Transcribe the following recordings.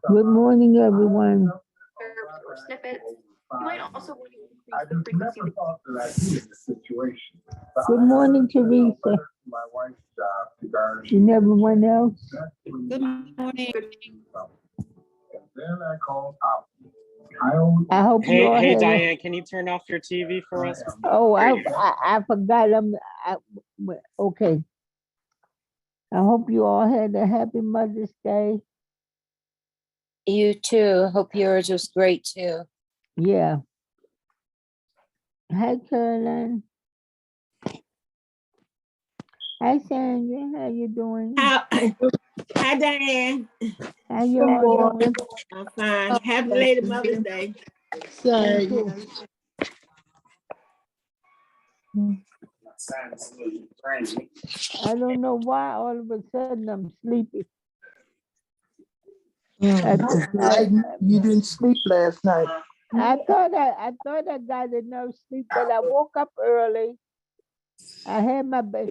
Good morning, everyone. Snippets. You might also want to increase the frequency. Good morning, Teresa. And everyone else. Good morning. I hope you all Hey, had Diane, can you turn off your TV for us? I forgot. Okay. I hope you all had a happy Mother's Day. You too. Hope yours was great too. Yeah. Hi, Caroline. Hi, Sandra. How you doing? Hi, Diane. How you all doing? I'm fine. Happy Lady Mother's Day. Thank you. I don't know why all of a sudden I'm sleepy. You didn't sleep last night. I thought I got enough sleep, but I woke up early. I had my bath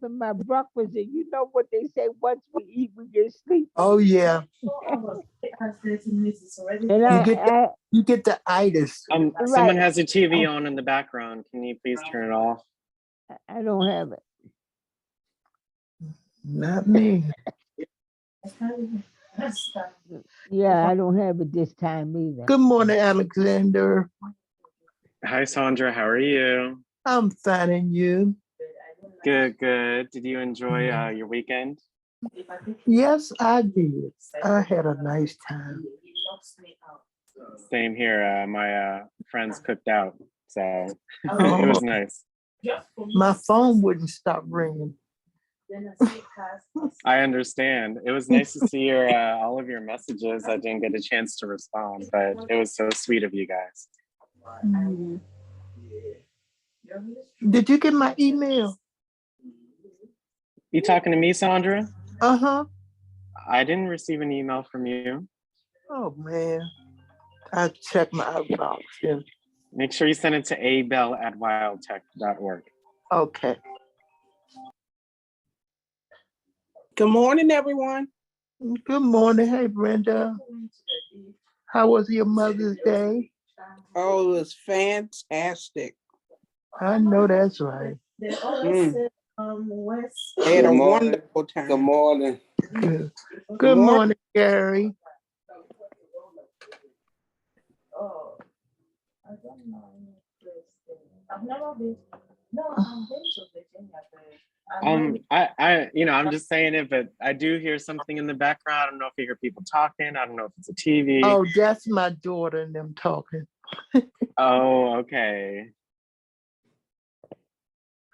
and my breakfast, and you know what they say: once we eat, we get sleep. Oh yeah. And You get the itis. Someone has a TV on in the background. Can you please turn it off? I don't have it. Not me. Yeah, I don't have it this time either. Good morning, Alexander. Hi, Sandra. How are you? I'm fine, and you? Good, good. Did you enjoy your weekend? Yes, I did. I had a nice time. Same here. My friends cooked out, so it was nice. My phone wouldn't stop ringing. I understand. It was nice to see your all of your messages. I didn't get a chance to respond, but it was so sweet of you guys. Did you get my email? You talking to me, Sandra? Uh-huh. I didn't receive an email from you. Oh man. I checked my outbox. Yeah. Make sure you send it to abell@wildtech.org. Okay. Good morning, everyone. Good morning. Hey, Brenda. How was your Mother's Day? Oh, it was fantastic. I know that's right. Had a wonderful time. Good morning. Good morning, Gary. I'm just saying it, but I do hear something in the background. I don't know if you hear people talking. I don't know if it's a TV. Oh, that's my daughter and them talking. Oh, okay.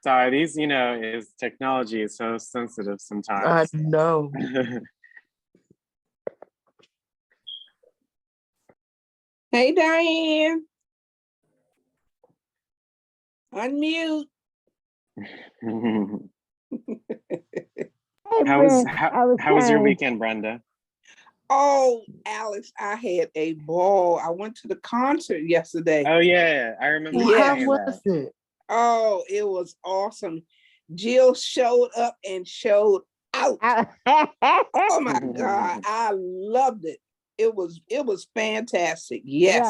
Sorry, these, is technology is so sensitive sometimes. I know. Hey, Diane. Unmute. How was your weekend, Brenda? Oh, Alex, I had a ball. I went to the concert yesterday. Oh yeah, I remember. How was it? Oh, it was awesome. Jill showed up and showed out. Oh my God, I loved it. It was fantastic. Yes,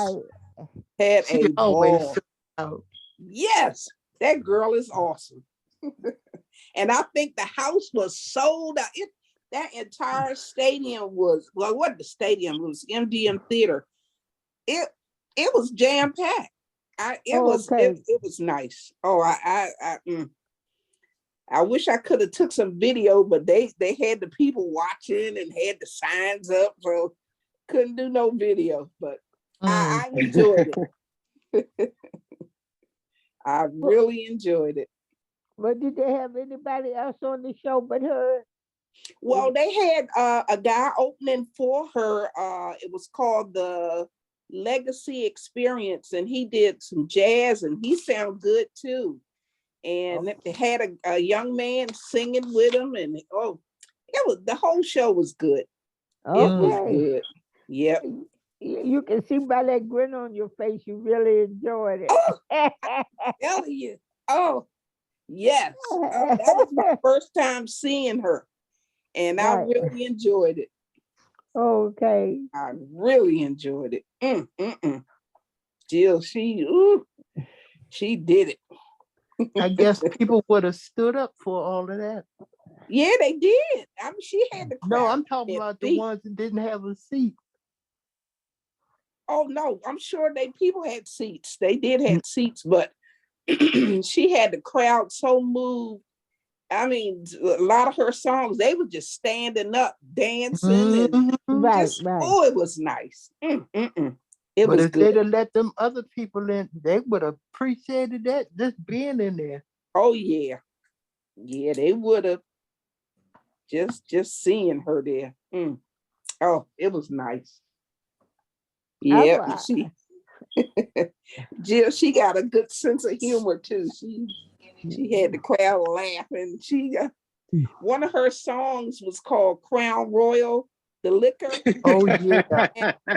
had a ball. Yes, that girl is awesome. And I think the house was sold out. That entire stadium was, well, what the stadium it was, MGM Theater. It was jam packed. It was nice. Oh, I wish I could have took some video, but they had the people watching and had the signs up, so couldn't do no video. But I enjoyed it. I really enjoyed it. But did they have anybody else on the show but her? Well, they had a guy opening for her. It was called the Legacy Experience, and he did some jazz, and he sounded good too. And they had a young man singing with him, and it was the whole show was good. Okay. It was good. Yep. You can see by that grin on your face, you really enjoyed it. Oh, I'm telling you. Oh, yes. That was my first time seeing her. And I Right. really enjoyed it. Okay. I really enjoyed it. Jill, she did it. I guess people would have stood up for all of that. Yeah, they did. I mean, she had the crowd. No, I'm talking at about the feet. ones that didn't have a seat. Oh no, I'm sure people had seats. They did have seats, but she had the crowd so moved. I mean, a lot of her songs, they were just standing up, dancing, and Mhm. Right, just right. it was nice. It But was if they'd good. have let them other people in, they would have appreciated that, just being in there. Oh yeah, yeah, they would have just seeing her there. Oh, it was nice. Yeah, I- she Jill, she got a good sense of humor too. She had the crowd laughing. She one of her songs was called Crown Royal, the liquor. Oh yeah.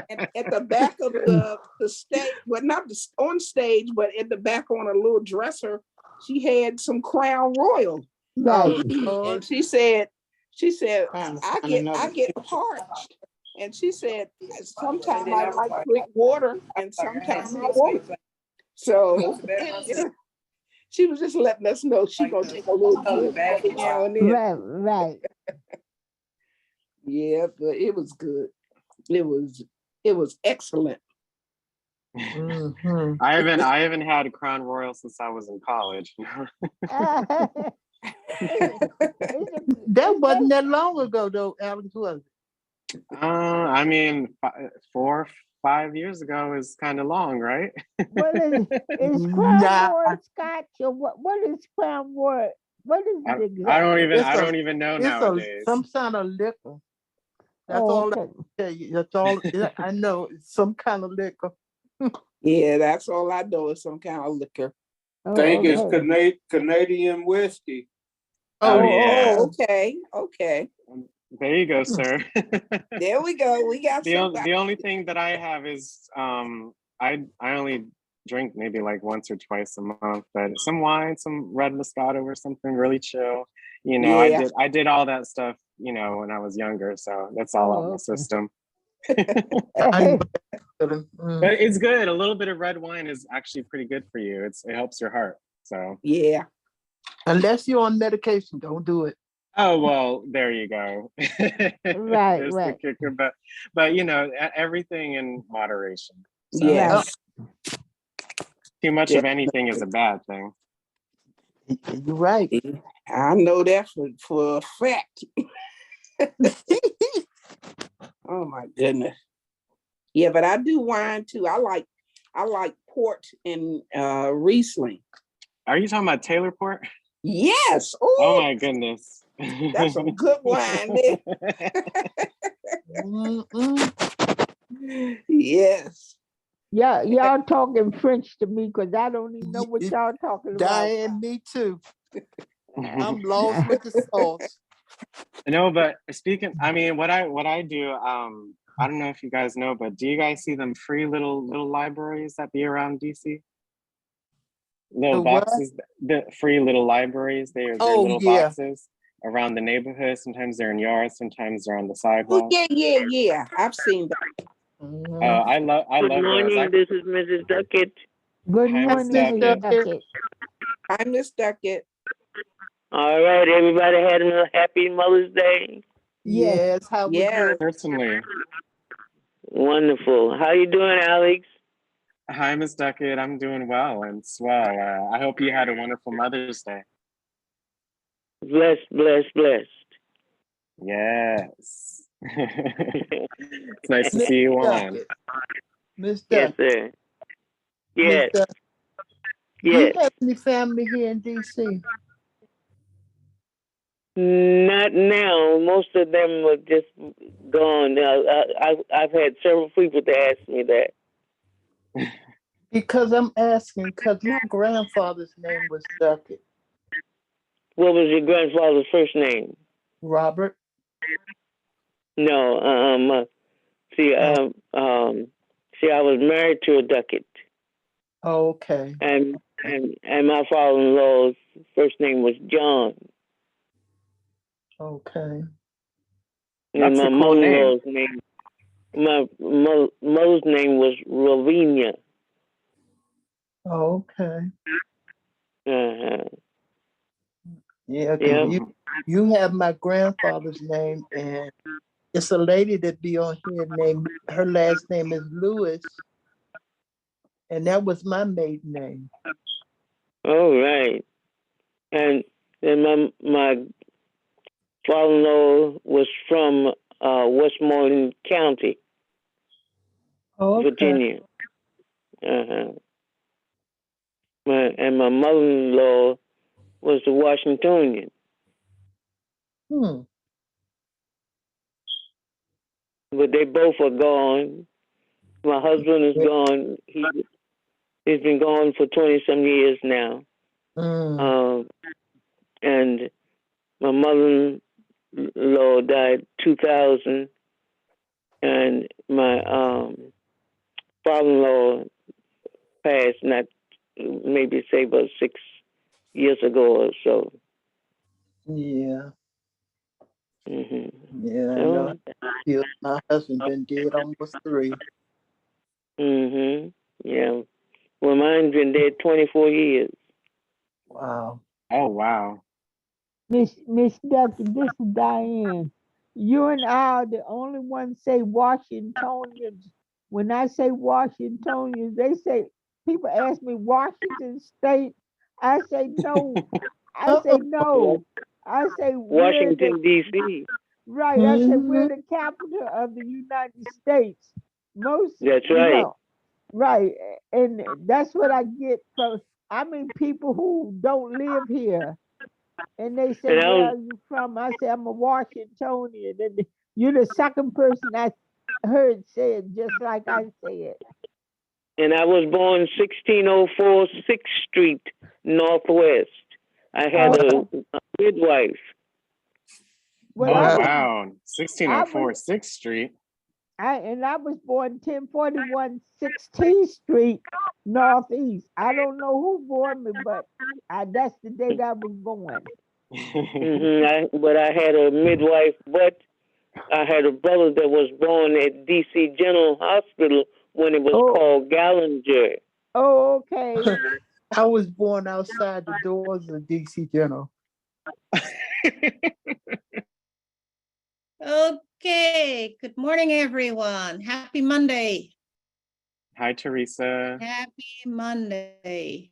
And at the back of the stage, well, not on stage, but at the back on a little dresser, she had some Crown Royal. Right. And she said, I get parched. And she said, sometimes I like drink water and sometimes I won't. So she was just letting us know she gonna take a little drink every now and then. Right, right. Yeah, but it was good. It was excellent. Mhm. I haven't had a Crown Royal since I was in college. That wasn't that long ago, though, Alex, was it? I mean, 4, 5 years ago is kind of long, right? What is Crown Nah, Royal Scotch or what is Crown Royal? What is it exactly? I don't even know It's nowadays. some kind of liquor. That's Oh, all I okay. can tell you. That's all I know. It's some kind of liquor. Yeah, that's all I know is some kind of liquor. Oh, Think it's okay. Canadian whiskey. Oh, Oh, yeah. Okay. There you go, sir. There we go. We got The only thing that I have is I only drink maybe like once or twice a month, but some wine, some red Moscato or something really chill. You know, Yeah. I did all that stuff, you know, when I was younger, so that's all out my okay. system. I- But it's good. A little bit of red wine is actually pretty good for you. It helps your heart. So Yeah. Unless you're on medication, don't do it. oh well, there you go. Right, There's right. the kicker, but you know, everything in moderation. So Yes. too much Yeah. of anything is a bad thing. You're right. I know that for a fact. Oh my goodness. Yeah, but I do wine too. I like port and Riesling. Are you talking about Taylor Port? Yes. Oh Oh, my goodness. that's some good wine there. Yes. Yeah, y'all talking French to me because I don't even know what y'all talking about. Diane, me too. I'm lost with the sauce. No, but speaking, I mean, what I do, I don't know if you guys know, but do you guys see them free little libraries that be around DC? Little The what? boxes, the free little libraries. They're Oh, little yeah. boxes around the neighborhood. Sometimes they're in yards, sometimes they're on the Oh sidewalk. yeah. I've seen that. Mhm. I love Good those. morning, this is Mrs. Duckett. Good Hi, Miss morning, Duckett. Miss Duckett. I Miss Duckett. All right, everybody had a happy Mother's Day. Yes. Yes, how was Yes. yours? Certainly. Wonderful. How you doing, Alex? Hi, Miss Duckett. I'm doing well and swell. I hope you had a wonderful Mother's Day. Blessed, blessed, blessed. Yes. It's nice to see you on. Miss Yes, Duck. sir. Yes, Miss Duck. Do you yes. have any family here in DC? Not now. Most of them are just gone. I've had several people to ask me that. Because I'm asking, because my grandfather's name was Duckett. What was your grandfather's first name? Robert. No, see, I was married to a Duckett. Oh, okay. And my father-in-law's first name was John. Okay. And That's my a cool name. mother-in-law's name, my mother's name was Ravinia. Okay. Uh-huh. Yeah, 'cause Yeah. you have my grandfather's name, and it's a lady that be on here named, her last name is Lewis, and that was my maiden name. All right. And then my father-in-law was from Westmoreland County, Okay. Virginia. Uh-huh. And my mother-in-law was a Washingtonian. Hmm. But they both are gone. My husband is gone. He's been gone for 20-some years now. And my mother-in-law died 2000, and my father-in-law passed not maybe say about 6 years ago or so. Yeah. Hmm. Yeah, I know. My husband been dead almost 3. Hmm. Yeah. Well, mine's been dead 24 years. Wow. Oh, wow. Miss Ducky, this is Diane. You and I are the only ones say Washingtonians. When I say Washingtonians, they say, people ask me Washington State. I say no. I say no. I say we're the Washington, D.C. right. I say we're the capital of the United States. Most, That's you right. know, right. And that's what I get from. I mean, people who don't live here. And they say, And I where was, are you from? I say, I'm a Washingtonian. And you're the second person I heard say it just like I said. born 1604 6th Street, Northwest. I had Oh, a midwife. well, Oh, I Wow. was, wow. I 1604 was, 6th Street. I was born 1041 16th Street, Northeast. I don't know who born me, but that's the date I was born. But I had a midwife, but I had a brother that was born at D.C. General Hospital when it was Oh, called Gallinger. oh, okay. I was born outside the doors of DC General. Okay, good morning, everyone. Happy Monday. Hi, Teresa. Happy Monday.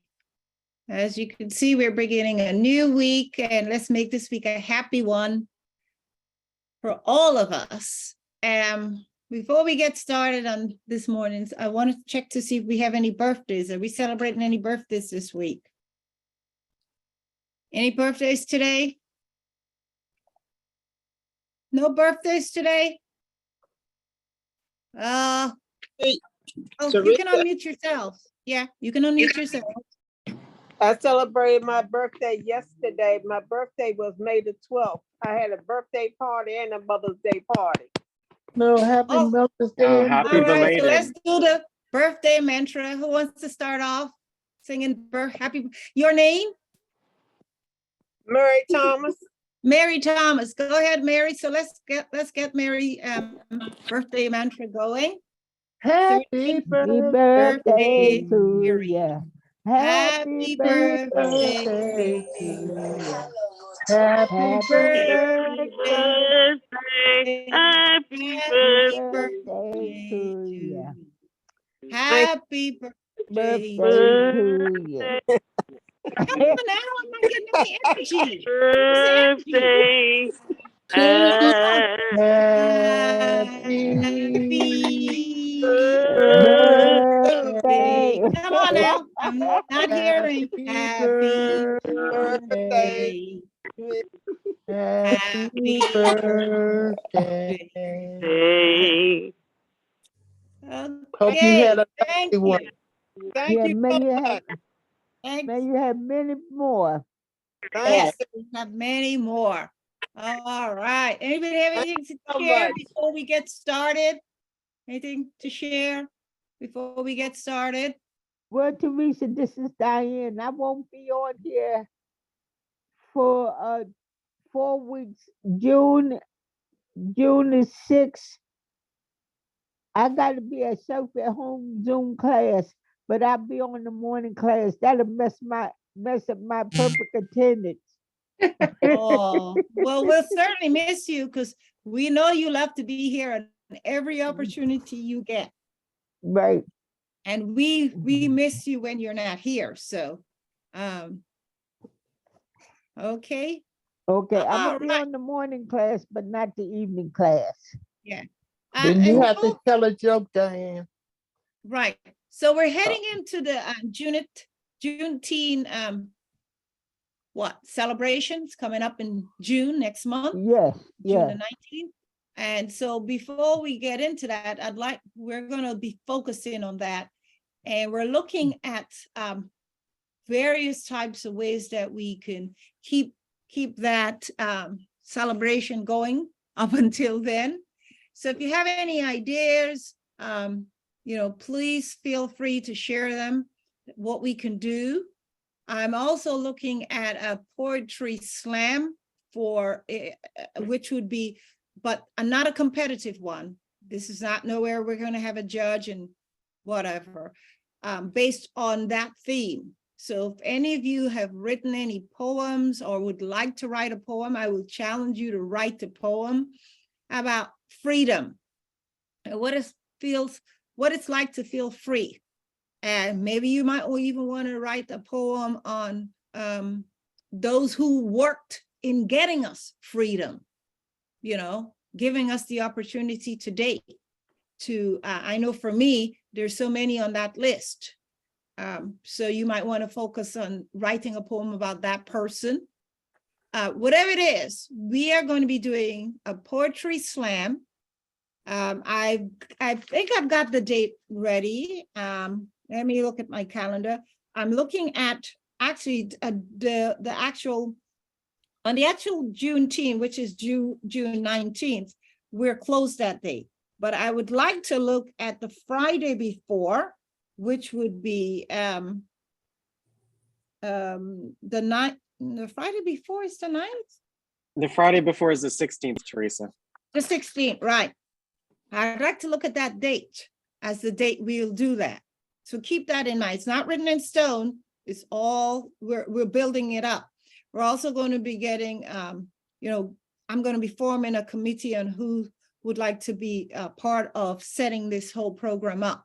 As you can see, we're beginning a new week, and let's make this week a happy one for all of us. Before we get started on this morning, I want to check to see if we have any birthdays. Are we celebrating any birthdays this week? Any birthdays today? No birthdays today? Oh, you can unmute yourself. Yeah, you can unmute yourself. I celebrated my birthday yesterday. My birthday was May the 12th. I had a birthday party and a Mother's Day party. No, happy Mother's Day. Oh, happy All right, so belated. let's do the birthday mantra. Who wants to start off singing happy? Your name? Mary Thomas. Mary Thomas. Go ahead, Mary. So let's get Mary birthday mantra going. Happy Happy birthday. birthday to Mary. you. Happy birthday. Birthday to you. Happy Happy birthday. birthday. Happy Happy birthday. birthday to you. Happy birthday Birthday to to you. Come on now, I'm not getting any energy. Birthday. Happy Birthday. Come on now, I'm not hearing. Happy Birthday. birthday. Happy birthday. Birthday. Hope you had a Thank lovely one. you. Thank Yeah, you may so you have, much. Thanks. may you have many more. Thanks We have many more. All right. Anybody have anything to so share much. before we get started? Anything to share before we get started? Well, Teresa, this is Diane. I won't be on here for 4 weeks, June June the 6th, I got to be at Sophie at home Zoom class, but I'll be on the morning class. That'll mess up my perfect attendance. Oh, well, we'll certainly miss you because we know you love to be here on every opportunity you get. Right. And we miss you when you're not here. So, okay. Okay, I'm All gonna be right. on the morning class, but not the evening class. Yeah. Then you And have to tell a joke, Diane. right. So we're heading into the Juneteenth celebrations coming up in June next month. Yes, June yes. the 19th. And so before we get into that, we're going to be focusing on that. And we're looking at various types of ways that we can keep that celebration going up until then. So if you have any ideas, please feel free to share them, what we can do. I'm also looking at a poetry slam for which would be, but not a competitive one. This is not nowhere we're going to have a judge and whatever, based on that theme. So if any of you have written any poems or would like to write a poem, I will challenge you to write a poem about freedom and what it's like to feel free. And maybe you might even want to write a poem on those who worked in getting us freedom, giving us the opportunity today to, I know for me, there's so many on that list. So you might want to focus on writing a poem about that person. Whatever it is, we are going to be doing a poetry slam. I think I've got the date ready. Let me look at my calendar. I'm looking at actually on the actual Juneteenth, which is June 19th, we're closed that day. But I would like to look at the Friday before, which would be the Friday before is the 9th? The Friday before is the 16th, Teresa. The 16th, right. I'd like to look at that date as the date we'll do that. So keep that in mind. It's not written in stone. It's all, we're building it up. We're also going to be getting, I'm going to be forming a committee on who would like to be a part of setting this whole program up.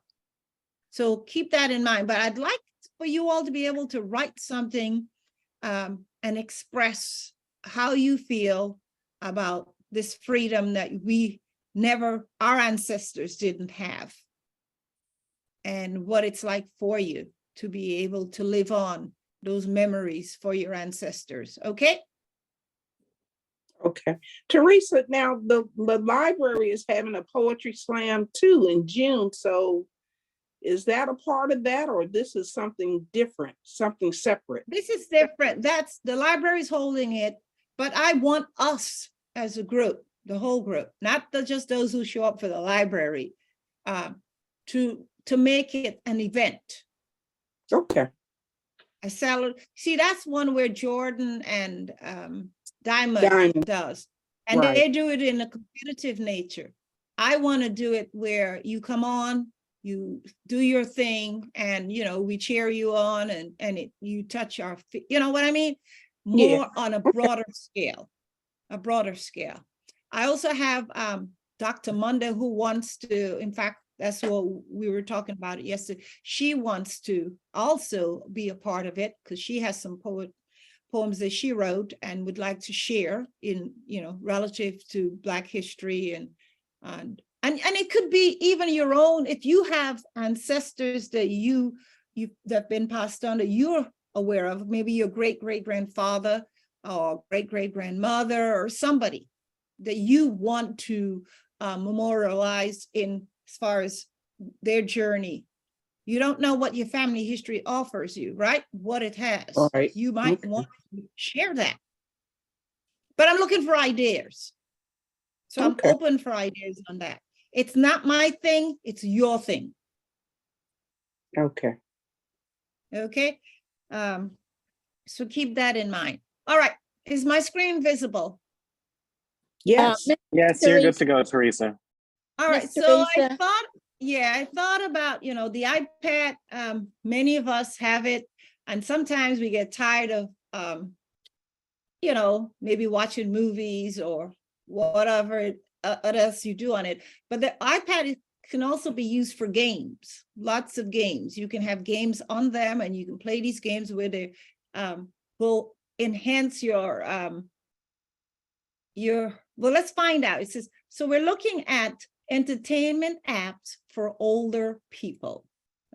So keep that in mind. But I'd like for you all to be able to write something and express how you feel about this freedom that our ancestors didn't have, and what it's like for you to be able to live on those memories for your ancestors. Okay. Okay. Teresa, now the library is having a poetry slam too in June. So is that a part of that, or this is something different, something separate? This is different. The library's holding it, but I want us as a group, the whole group, not just those who show up for the library, to make it an event. Okay. See, that's one where Jordan and Diamond does, and right. They do it in a competitive nature. I want to do it where you come on, you do your thing, and we cheer you on, and you touch our feet. You know what I mean? More on a broader scale. I also have Dr. Munda, who wants to, in fact, that's what we were talking about yesterday. She wants to also be a part of it because she has some poems that she wrote and would like to share in, relative to Black history and it could be even your own. If you have ancestors that that been passed on that you're aware of, maybe your great-great-grandfather or great-great-grandmother or somebody that you want to memorialize in as far as their journey. You don't know what your family history offers you, right? What it has. Right. You might want to share that. But I'm looking for ideas. So I'm open for ideas on that. It's not my thing, it's your thing. Okay. Okay. So keep that in mind. All right. Is my screen visible? Yes. Yes, you're good to go, Teresa. All right, Miss so I Teresa? thought about, the iPad, many of us have it, and sometimes we get tired of, maybe watching movies or whatever what else you do on it. But the iPad can also be used for games, lots of games. You can have games on them and you can play these games where they will enhance your, well, let's find out. It says, so we're looking at entertainment apps for older people,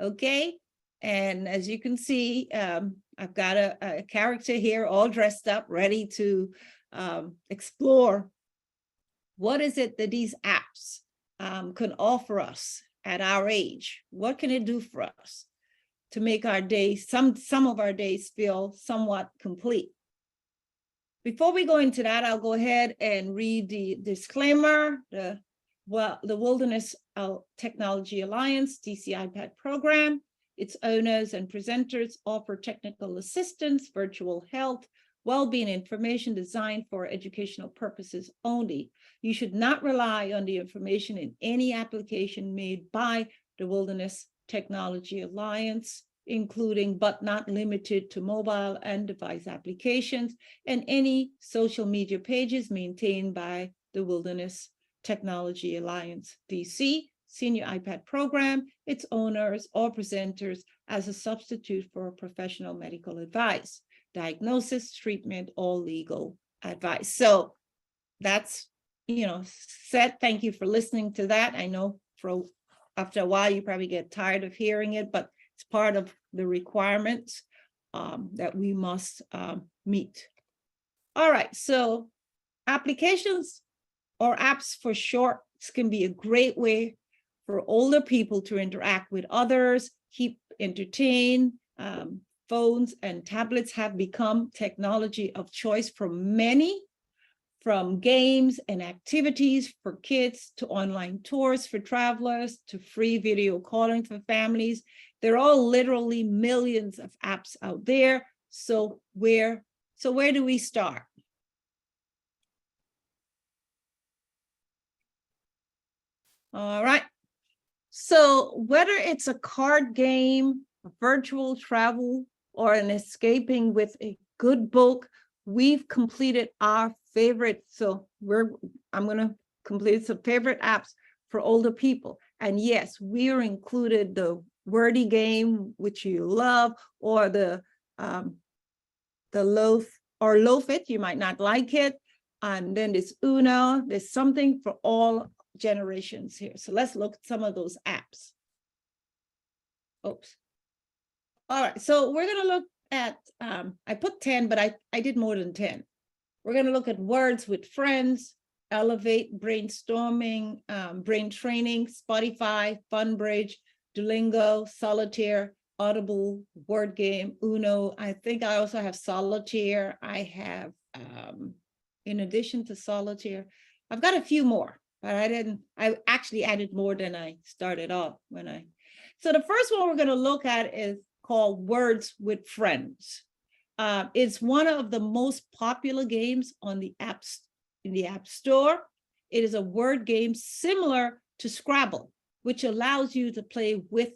okay? And as you can see, I've got a character here all dressed up, ready to explore what is it that these apps can offer us at our age. What can it do for us to make our days, some of our days feel somewhat complete? Before we go into that, I'll go ahead and read the disclaimer. The Wilderness Technology Alliance DC iPad program, its owners and presenters offer technical assistance, virtual health, well-being information designed for educational purposes only. You should not rely on the information in any application made by the Wilderness Technology Alliance, including but not limited to mobile and device applications, and any social media pages maintained by the Wilderness Technology Alliance DC Senior iPad program, its owners or presenters as a substitute for professional medical advice, diagnosis, treatment, or legal advice. So that's, said. Thank you for listening to that. I know after a while you probably get tired of hearing it, but it's part of the requirements that we must meet. All right, so applications or apps for short can be a great way for older people to interact with others, keep entertained. Phones and tablets have become technology of choice for many, from games and activities for kids to online tours for travelers to free video calling for families. There are all literally millions of apps out there. So where do we start? All right. So whether it's a card game, a virtual travel, or an escaping with a good book, we've completed our favorite. So I'm going to complete some favorite apps for older people. And yes, we are included the wordy game, which you love, or the loaf it, you might not like it. And then there's Uno, there's something for all generations here. So let's look at some of those apps. Oops. All right, so we're going to look at, I put 10, but I did more than 10. We're going to look at Words with Friends, Elevate, Brainstorming, Brain Training, Spotify, Funbridge, Duolingo, Solitaire, Audible, Word Game, Uno. I think I also have Solitaire. I have, in addition to Solitaire, I've got a few more, but I actually added more than I started off So the first one we're going to look at is called Words with Friends. It's one of the most popular games on the apps in the App Store. It is a word game similar to Scrabble, which allows you to play with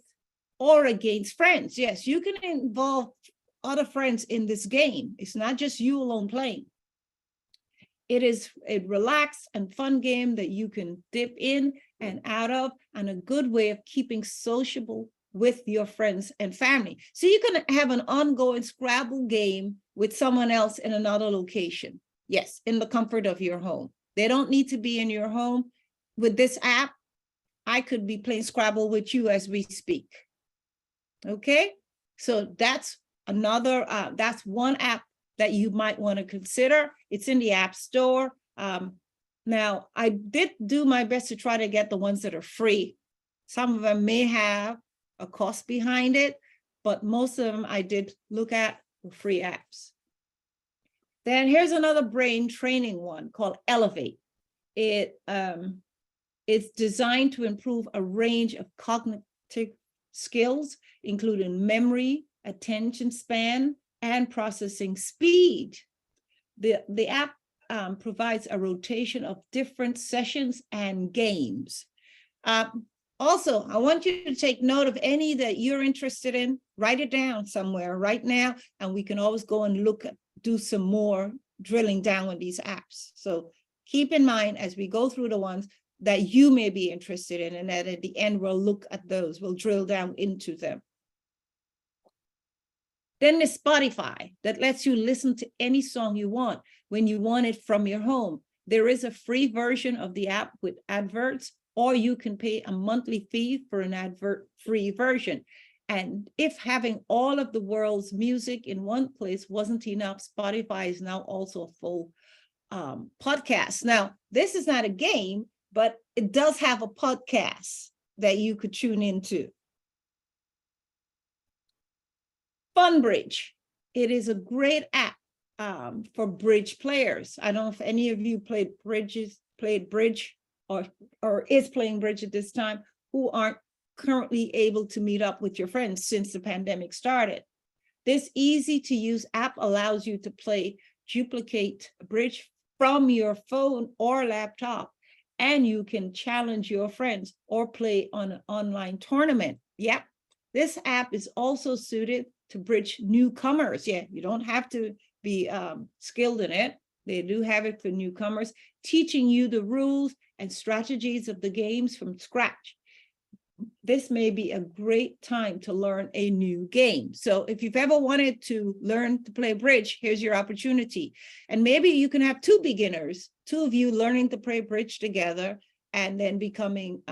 or against friends. Yes, you can involve other friends in this game. It's not just you alone playing. It is a relaxed and fun game that you can dip in and out of, and a good way of keeping sociable with your friends and family. So you can have an ongoing Scrabble game with someone else in another location. Yes, in the comfort of your home. They don't need to be in your home. With this app, I could be playing Scrabble with you as we speak. Okay, so that's that's one app that you might want to consider. It's in the App Store. Now, I did do my best to try to get the ones that are free. Some of them may have a cost behind it, but most of them I did look at were free apps. Then here's another brain training one called Elevate. It's designed to improve a range of cognitive skills, including memory, attention span, and processing speed. The app provides a rotation of different sessions and games. Also, I want you to take note of any that you're interested in, write it down somewhere right now, and we can always go and do some more drilling down on these apps. So keep in mind as we go through the ones that you may be interested in, and that at the end, we'll look at those, we'll drill down into them. Then there's Spotify that lets you listen to any song you want when you want it from your home. There is a free version of the app with adverts, or you can pay a monthly fee for an advert-free version. And if having all of the world's music in one place wasn't enough, Spotify is now also a full podcast. Now, this is not a game, but it does have a podcast that you could tune into. FunBridge. It is a great app for bridge players. I don't know if any of you played bridge or is playing bridge at this time, who aren't currently able to meet up with your friends since the pandemic started. This easy to use app allows you to duplicate bridge from your phone or laptop, and you can challenge your friends or play on an online tournament. Yep, this app is also suited to bridge newcomers. Yeah, you don't have to be skilled in it. They do have it for newcomers, teaching you the rules and strategies of the games from scratch. This may be a great time to learn a new game. So if you've ever wanted to learn to play bridge, here's your opportunity. And maybe you can have two beginners, two of you learning to play bridge together, and then becoming,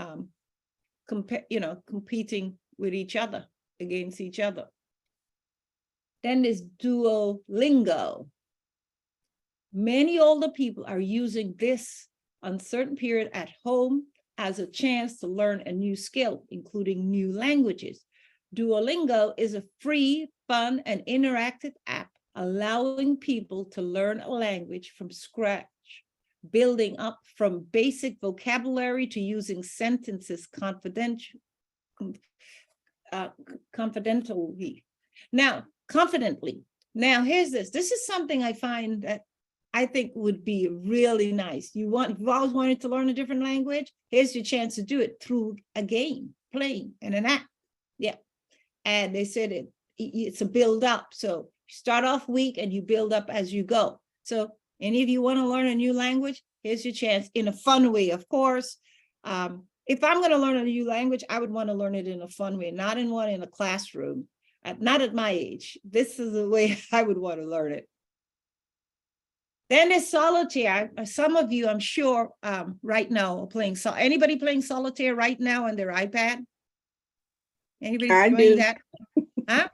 competing with each other, against each other. Then there's Duolingo. Many older people are using this uncertain period at home as a chance to learn a new skill, including new languages. Duolingo is a free, fun, and interactive app allowing people to learn a language from scratch, building up from basic vocabulary to using sentences confidently. Now, here's this. This is something I find that I think would be really nice. You've always wanted to learn a different language, here's your chance to do it through a game, playing in an app. Yeah. And they said it's a build up. So you start off weak and you build up as you go. So any of you want to learn a new language, here's your chance in a fun way, of course. If I'm going to learn a new language, I would want to learn it in a fun way, not in a classroom, not at my age. This is the way I would want to learn it. Then there's solitaire. Some of you, I'm sure, right now are playing. Anybody playing solitaire right now on their iPad? Anybody doing that? Huh?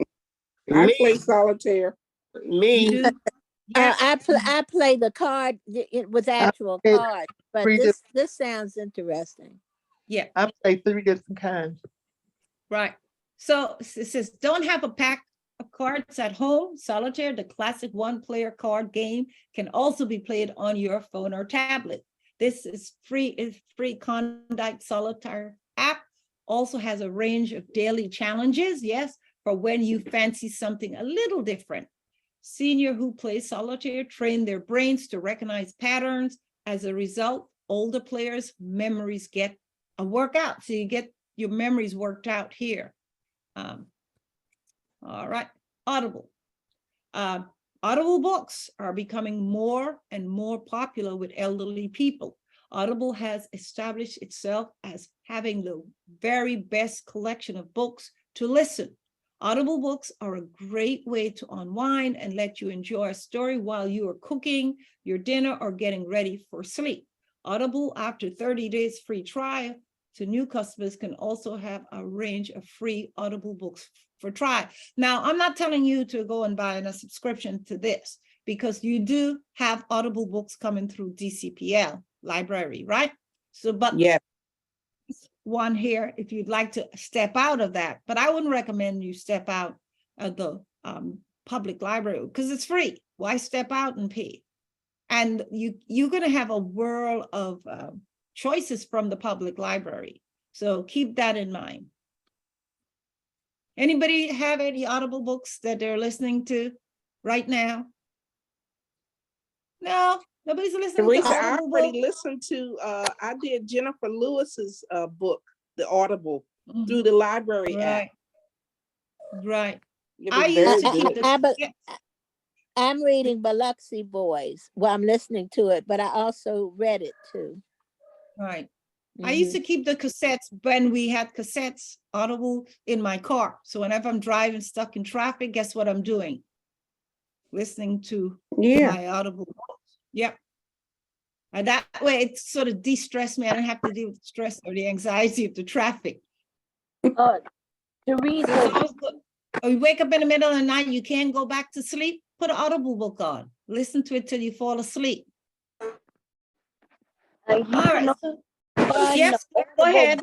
I play solitaire. Me. Yeah. I play the card with actual cards, but this sounds interesting. Yeah. I play 3 different kinds. Right. So it says, don't have a pack of cards at home. Solitaire, the classic one-player card game, can also be played on your phone or tablet. This is free Klondike Solitaire app. Also has a range of daily challenges, yes, for when you fancy something a little different. Seniors who play solitaire train their brains to recognize patterns. As a result, older players' memories get a workout. So you get your memories worked out here. All right, Audible. Audible books are becoming more and more popular with elderly people. Audible has established itself as having the very best collection of books to listen. Audible books are a great way to unwind and let you enjoy a story while you are cooking your dinner or getting ready for sleep. Audible, after 30 days free trial to new customers, can also have a range of free Audible books for trial. Now, I'm not telling you to go and buy a subscription to this, because you do have Audible books coming through DCPL library, right? So, but yeah, one here, if you'd like to step out of that, but I wouldn't recommend you step out of the public library because it's free. Why step out and pay? And you're going to have a world of choices from the public library. So keep that in mind. Anybody have any Audible books that they're listening to right now? No, Nobody's listening Teresa, to I Audible already book? listened to, I did Jennifer Lewis's book, The Audible, Mhm. through the library app. Right. It I was used very to keep good. the I'm reading Biloxi Boys. Well, I'm listening to it, but I also read it too. right. I used to keep the cassettes when we had cassettes, Audible, in my car. So whenever I'm driving stuck in traffic, guess what I'm doing? Listening to my Audible books. Yep. And that way it sort of de-stressed me. I don't have to deal with the stress or the anxiety of the traffic. Teresa, It's always good. Or you wake up in the middle of the night, you can't go back to sleep, put an Audible book on. Listen to it till you fall asleep. All right. Yes, go ahead.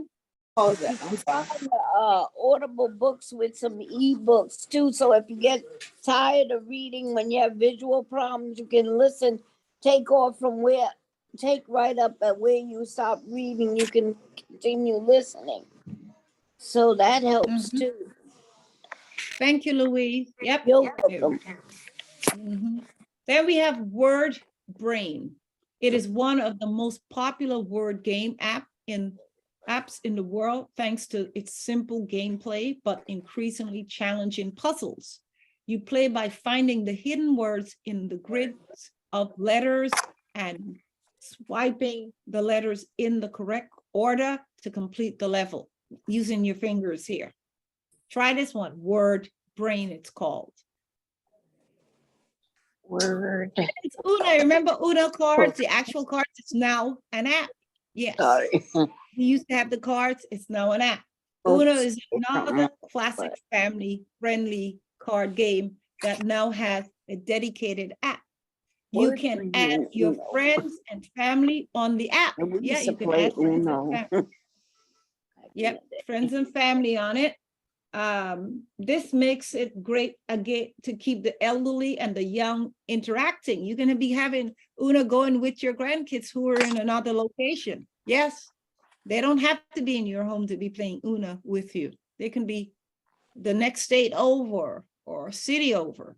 Audible books with some ebooks too. So if you get tired of reading when you have visual problems, you can listen, take right up at where you stop reading, you can continue listening. So that helps too. Thank you, Louise. Yep. You're welcome. Then we have Word Brain. It is one of the most popular word game apps in the world, thanks to its simple gameplay, but increasingly challenging puzzles. You play by finding the hidden words in the grids of letters and swiping the letters in the correct order to complete the level using your fingers here. Try this one, Word Brain, it's called. Word. It's Uno. Remember Uno cards, the actual cards? It's now an app. Yes. Sorry. We used to have the cards. It's now an app. Uno is another classic family-friendly card game that now has a dedicated app. You can add your friends and family on the app. Yeah, you can add friends and family. Yep, friends and family on it. This makes it great again to keep the elderly and the young interacting. You're going to be having Uno going with your grandkids who are in another location. Yes, they don't have to be in your home to be playing Uno with you. They can be the next state over or city over.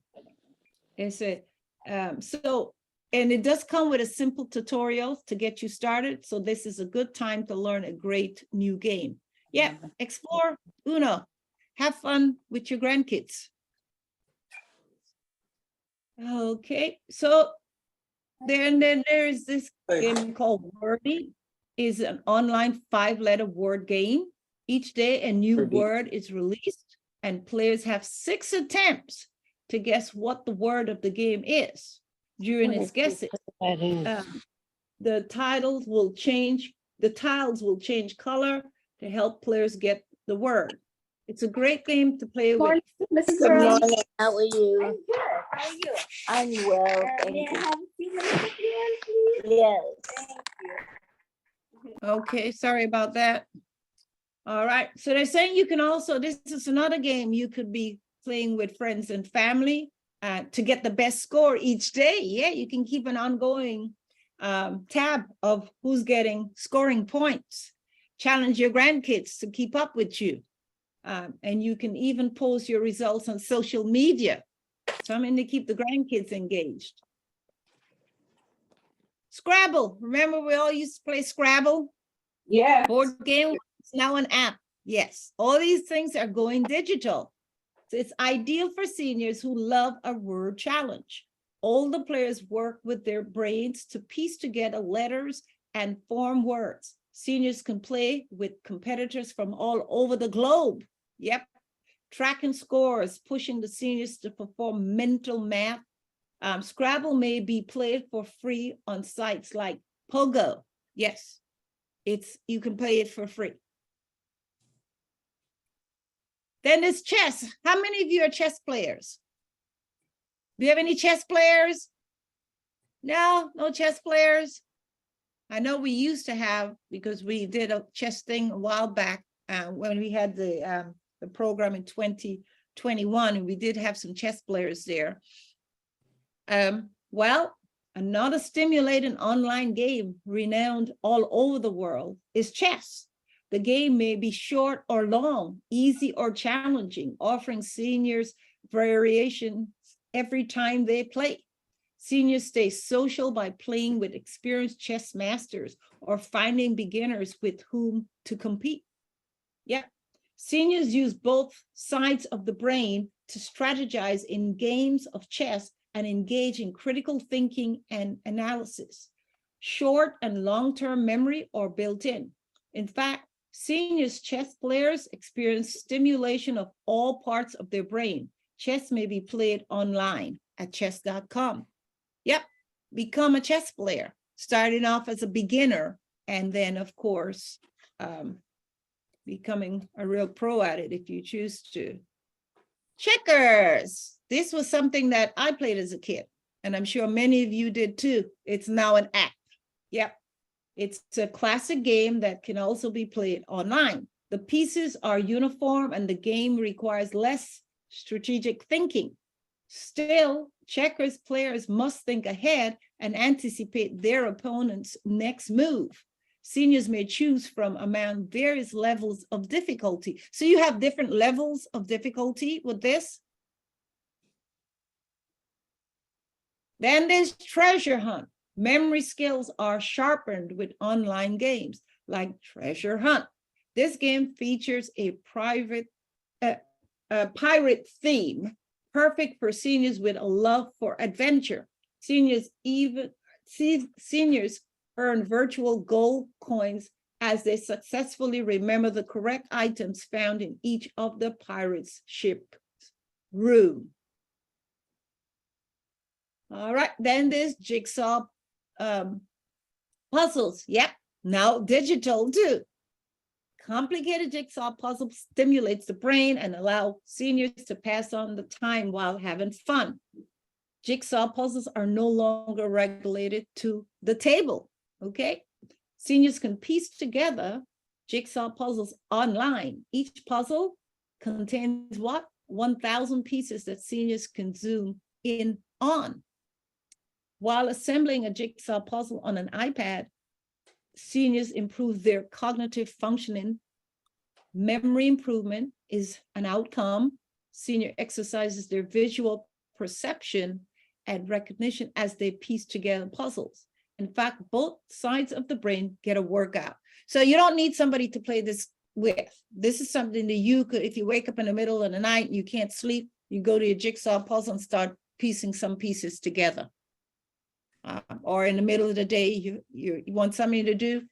It's a and it does come with a simple tutorial to get you started. So this is a good time to learn a great new game. Yeah, explore Uno. Have fun with your grandkids. Okay, so then there is this game called Wordy. Is an online 5-letter word game. Each day a new word is released and players have 6 attempts to guess what the word of the game is. During its guessing, the tiles will change color to help players get the word. It's a great game to play with. Good morning. How are you? I'm good. How are you? I'm well. Thank you. Have a few minutes of yours, please? Yes. Thank you. Okay, sorry about that. All right, so they're saying you can also, this is another game you could be playing with friends and family to get the best score each day. Yeah, you can keep an ongoing tab of who's getting scoring points. Challenge your grandkids to keep up with you. And you can even post your results on social media. Something to keep the grandkids engaged. Scrabble. Remember we all used to play Scrabble? Yeah. Board game is now an app. Yes, all these things are going digital. So it's ideal for seniors who love a word challenge. Older players work with their brains to piece together letters and form words. Seniors can play with competitors from all over the globe. Yep. Tracking scores, pushing the seniors to perform mental math. Scrabble may be played for free on sites like Pogo. Yes, you can play it for free. Then there's chess. How many of you are chess players? Do you have any chess players? No chess players. I know we used to have, because we did a chess thing a while back when we had the program in 2021, and we did have some chess players there. Well, another stimulating online game renowned all over the world is chess. The game may be short or long, easy or challenging, offering seniors variations every time they play. Seniors stay social by playing with experienced chess masters or finding beginners with whom to compete. Yeah. Seniors use both sides of the brain to strategize in games of chess and engage in critical thinking and analysis. Short and long-term memory are built in. In fact, seniors chess players experience stimulation of all parts of their brain. Chess may be played online at chess.com. Yep, become a chess player, starting off as a beginner, and then, of course, becoming a real pro at it if you choose to. Checkers. This was something that I played as a kid, and I'm sure many of you did too. It's now an app. Yep. It's a classic game that can also be played online. The pieces are uniform and the game requires less strategic thinking. Still, checkers players must think ahead and anticipate their opponent's next move. Seniors may choose from among various levels of difficulty. So you have different levels of difficulty with this. Then there's treasure hunt. Memory skills are sharpened with online games like Treasure Hunt. This game features a pirate theme, perfect for seniors with a love for adventure. Seniors earn virtual gold coins as they successfully remember the correct items found in each of the pirate's ship's room. All right, then there's jigsaw puzzles. Yep, now digital too. Complicated jigsaw puzzle stimulates the brain and allow seniors to pass on the time while having fun. Jigsaw puzzles are no longer regulated to the table, okay? Seniors can piece together jigsaw puzzles online. Each puzzle contains what? 1,000 pieces that seniors can zoom in on. While assembling a jigsaw puzzle on an iPad, seniors improve their cognitive functioning. Memory improvement is an outcome. Senior exercises their visual perception and recognition as they piece together puzzles. In fact, both sides of the brain get a workout. So you don't need somebody to play this with. This is something that you could, if you wake up in the middle of the night and you can't sleep, you go to your jigsaw puzzle and start piecing some pieces together. Or in the middle of the day, you want something to do,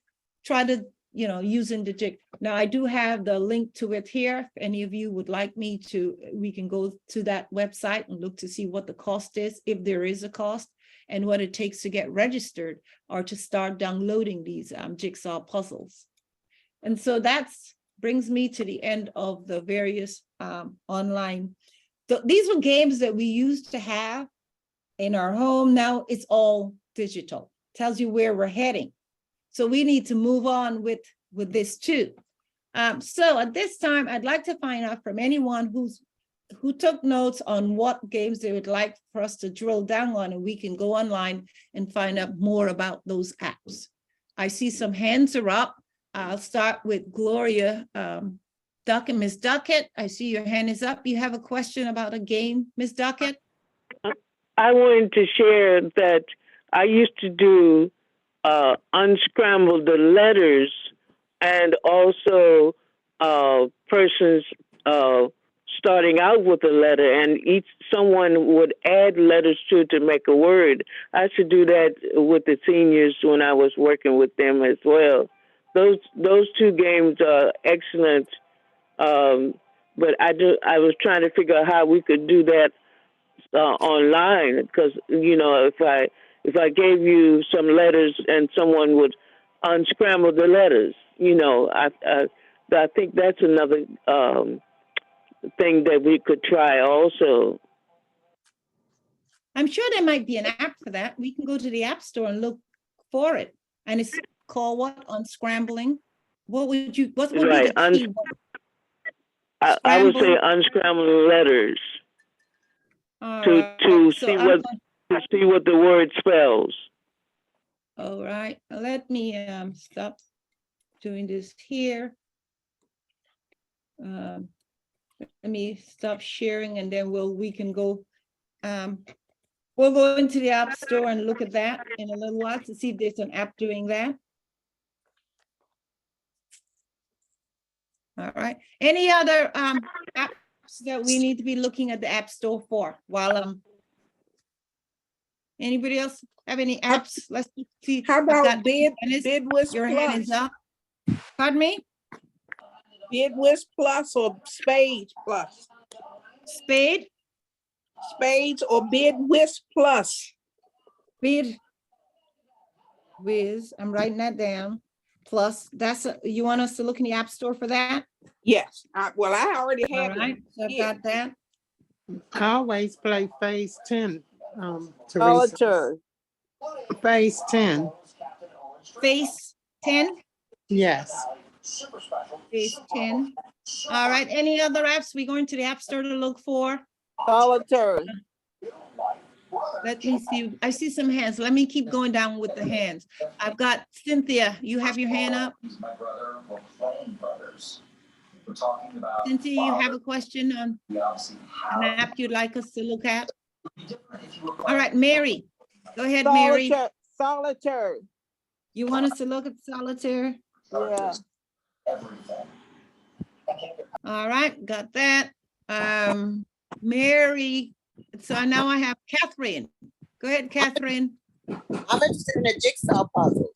try to, using the jig. Now, I do have the link to it here. If any of you would like me to, we can go to that website and look to see what the cost is, if there is a cost, and what it takes to get registered or to start downloading these jigsaw puzzles. And so that brings me to the end of the various online. These were games that we used to have in our home. Now it's all digital. Tells you where we're heading. So we need to move on with this too. So at this time, I'd like to find out from anyone who took notes on what games they would like for us to drill down on, and we can go online and find out more about those apps. I see some hands are up. I'll start with Gloria Duckett. Ms. Duckett, I see your hand is up. You have a question about a game, Ms. Duckett? I wanted to share that I used to do unscramble the letters, and also persons starting out with a letter, and someone would add letters to it to make a word. I used to do that with the seniors when I was working with them as well. Those two games are excellent, but I was trying to figure out how we could do that online, because if I gave you some letters and someone would unscramble the letters, I think that's another thing that we could try also. I'm sure there might be an app for that. We can go to the App Store and look for it. And it's called what? Unscrambling? What would be Right. the key? I would say unscrambling letters to see what the word spells. All right. Let me stop doing this here. Let me stop sharing, and then we can go We'll go into the App Store and look at that in a little while to see if there's an app doing that. All right. Any other apps that we need to be looking at the App Store for while anybody else have any apps? Let's see. How I've about got Bidwiz your hand is Plus? up. Pardon me? Bidwiz Plus or Spades Plus? Spade, Spades or Bidwiz Plus? Bid, Wiz. I'm writing that down. Plus, you want us to look in the App Store for that? Yes. Well, I already All have right, it. so I've Yeah. got that. I always play Phase 10, Teresa. Solitaire. Phase 10, Face 10, yes. Face 10. All right, any other apps we going to the App Store to look for? Solitaire. Let me see. I see some hands. Let me keep going down with the hands. I've got Cynthia. You have your hand up. Cynthia, you have a question on an app you'd like us to look at? All right, Mary. Go ahead, Mary. Solitaire. Solitaire. You want us to look at Solitaire? Yeah. All right, got that. Mary. So now I have Catherine. Go ahead, Catherine. I'm interested in the jigsaw puzzles.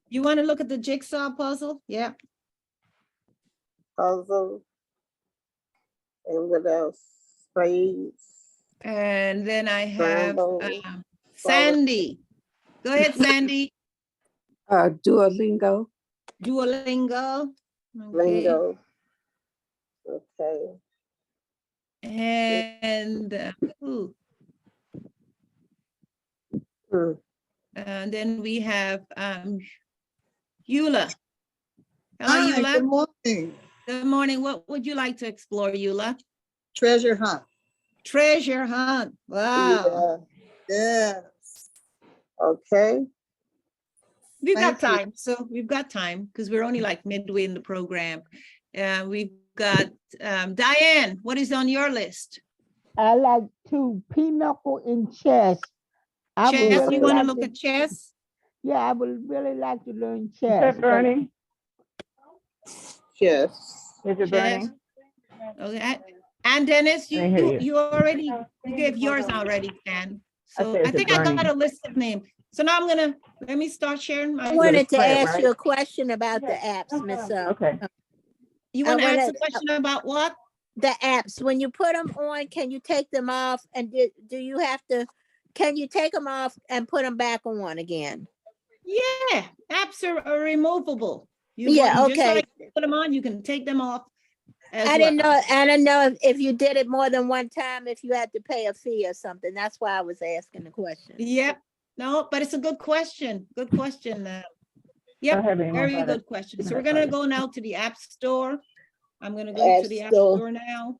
You want to look at the jigsaw puzzle? Yeah. Puzzle. And what else? Spades. And then I have Scramble. Sandy. Go ahead, Sandy. Duolingo. Duolingo. Okay. Lingo. Okay. And and then we have Eula. Hello, Hi, Eula. good morning. Good morning. What would you like to explore, Eula? Treasure hunt. Treasure hunt. Wow. Yeah. Yes. Okay. We've got Thank you. time. So we've got time because we're only like midway in the program. We've got Diane. What is on your list? I like to pinochle in chess. I would Chess. really You want to like look to- at chess? Yeah, I would really like to learn chess. Bernie? Yes. Is it Chess. burning? Okay. And Dennis, I hear you. you already you gave yours already, Stan. So said, I is it think I got burning? a list of names. So now let me start sharing my. I wanted to play it, ask right? you a question about the apps, Miss. Okay. You I want to ask wanna- a question about what? The apps, when you put them on, can you take them off? And do you have to, can you take them off and put them back on again? Yeah, apps are removable. Yeah, just okay. like you put them on, you can take them off. as I didn't well. know, I didn't know if you did it more than one time, if you had to pay a fee or something. That's why I was asking the question. Yep. No, but it's a good question. Good question. Don't Yep, have any more very butter. good question. So No we're gonna butter. go now to the App Store. I'm gonna go to the App Store now.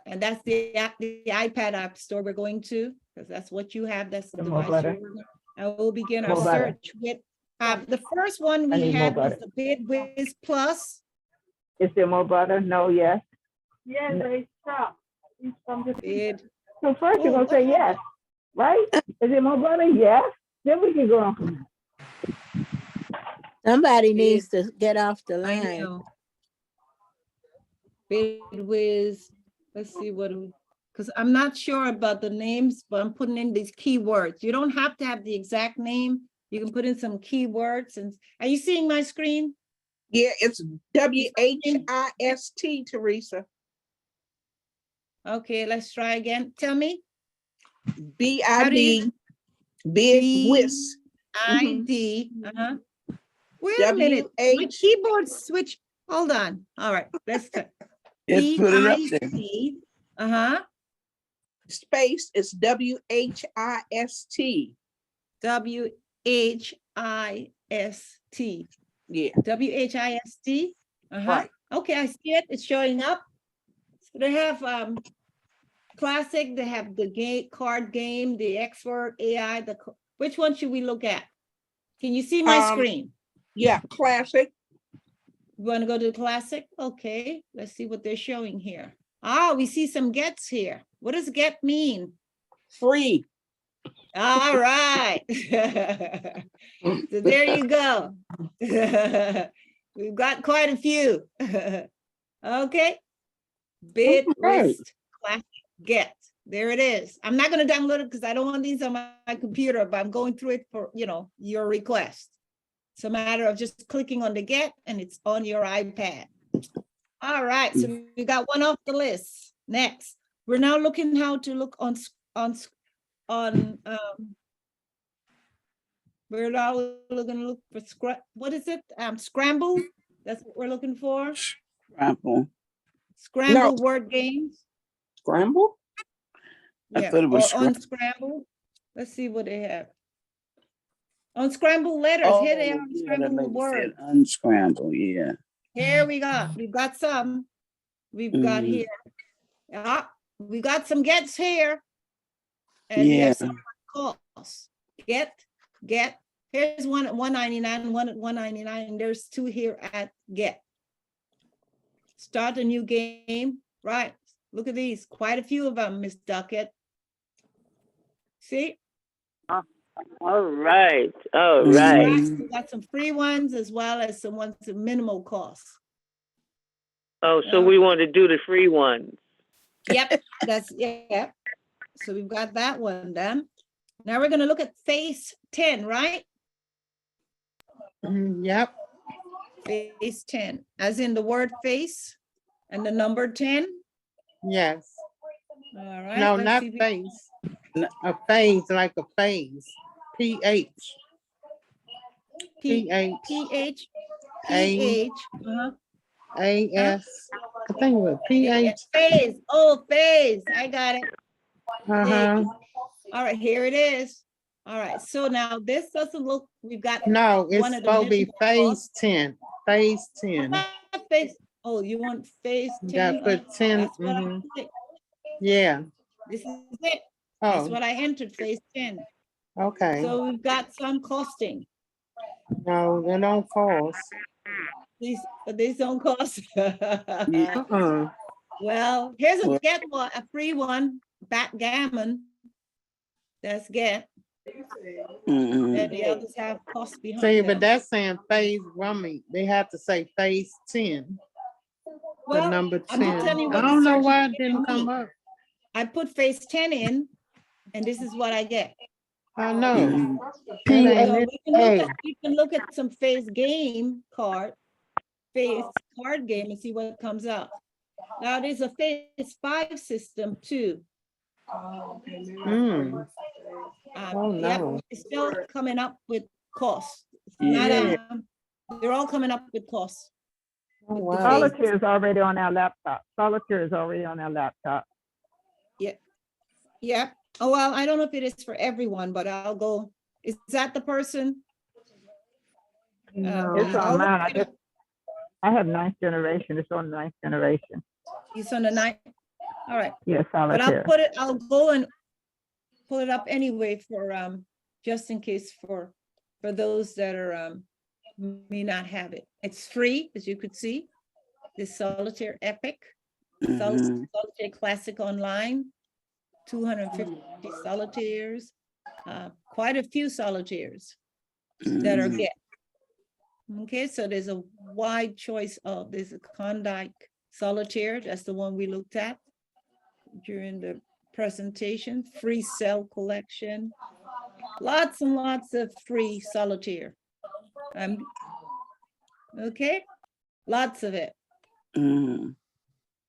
And that's the iPad App Store we're going to, because that's what you have. That's the Some more device. butter. I will begin our More butter. search with, the first one I we need more had was butter. the BidWiz Plus. Is there more butter? No, yes. Yes, they stop. Bid. So first you're Oh, gonna say yes, right? Is there more butter? Yes. Then we can go on from there. Somebody needs to get off the I line. know. BidWiz, let's see what, because I'm not sure about the names, but I'm putting in these keywords. You don't have to have the exact name. You can put in some keywords. And are you seeing my screen? Yeah, it's WHIST, Teresa. Okay, let's try again. Tell me. BID, BidWiz. ID. Wait a minute. My WH. keyboard switch. Hold on. All right, let's try. Just put it up there. BID. Uh-huh. Space is WHIST. WHIST. Yeah. WHIST. Uh-huh. Right. Okay, I see it. It's showing up. So they have classic, they have the card game, the expert AI, which one should we look at? Can you see my screen? Yeah, classic. You want to go to the classic? Okay, let's see what they're showing here. Ah, we see some gets here. What does get mean? Free. All right. So there you go. We've got quite a few. Okay. Bid Okay. list classic get. There it is. I'm not going to download it because I don't want these on my computer, but I'm going through it for, your request. It's a matter of just clicking on the get and it's on your iPad. All right, so we got one off the list. Next, we're now looking how to look on we're now looking to look for what is it? Scramble. That's what we're looking for. Scramble. Scramble word games. Scramble? I Yeah, thought it was or unscramble. Let's see what they have. Unscramble letters. Here they are. Unscramble words. Unscramble, yeah. Here we got. We've got some. We've got here. We got some gets here. And we have some costs. Get. Here's one at $1.99, one at $1.99, and there's two here at get. Start a new game. Right. Look at these. Quite a few of them, Miss Duckett. See? All right. All right. We got some free ones as well as some ones at minimal cost. Oh, so we want to do the free ones. Yep, yeah. So we've got that one done. Now we're going to look at phase 10, right? Yep. Phase 10, as in the word face and the number 10. Yes. All right. No, let's not see if we- phase. A phase, like a phase. PH. PH. PH. A- Uh-huh. AS. I think it was PH. Phase. Oh, phase. I got it. Uh-huh. All right, here it is. All right, so now this doesn't look, we've got. No, it's one of the supposed to be minimal phase costs. 10. Phase 10. Not phase. Oh, you want phase You 10? gotta put 10. That's what I Mhm. did. Yeah. This is it. That's Oh, what I entered, phase 10. okay. So we've got some costing. No, they don't cost. These don't cost. Uh-uh. Well, here's a get one, a free one, backgammon. That's get. And the others have costs behind See, them. but that's saying phase, they have to say phase 10. Well, The number I'm just 10. telling you I what don't know search why is it didn't giving come me. up. I put phase 10 in, and this is what I get. I know. That So ain't it. we can look at some phase game card, phase card game and see what comes up. Now there's a phase 5 system too. Mm. Oh, Yep, no. it's still coming up with costs. It's Yeah. not, they're all coming up with costs. Oh, The wow. Solitaire is already on our laptop. Solitaire is already on our laptop. Yeah. Oh, well, I don't know if it is for everyone, but I'll go. Is that the person? No. It's I'll on mine. look it up. I have 9th generation. It's on 9th generation. It's on the 9th. All right. Yeah, But solitaire. I'll go and pull it up anyway for just in case for those that are may not have it. It's free, as you could see. This Solitaire Epic, Solitaire Classic Online, 250 solitaires, quite a few solitaires that are get. Okay, so there's a wide choice of, there's a Klondike Solitaire, that's the one we looked at during the presentation, free cell collection, lots and lots of free solitaire. Okay, lots of it.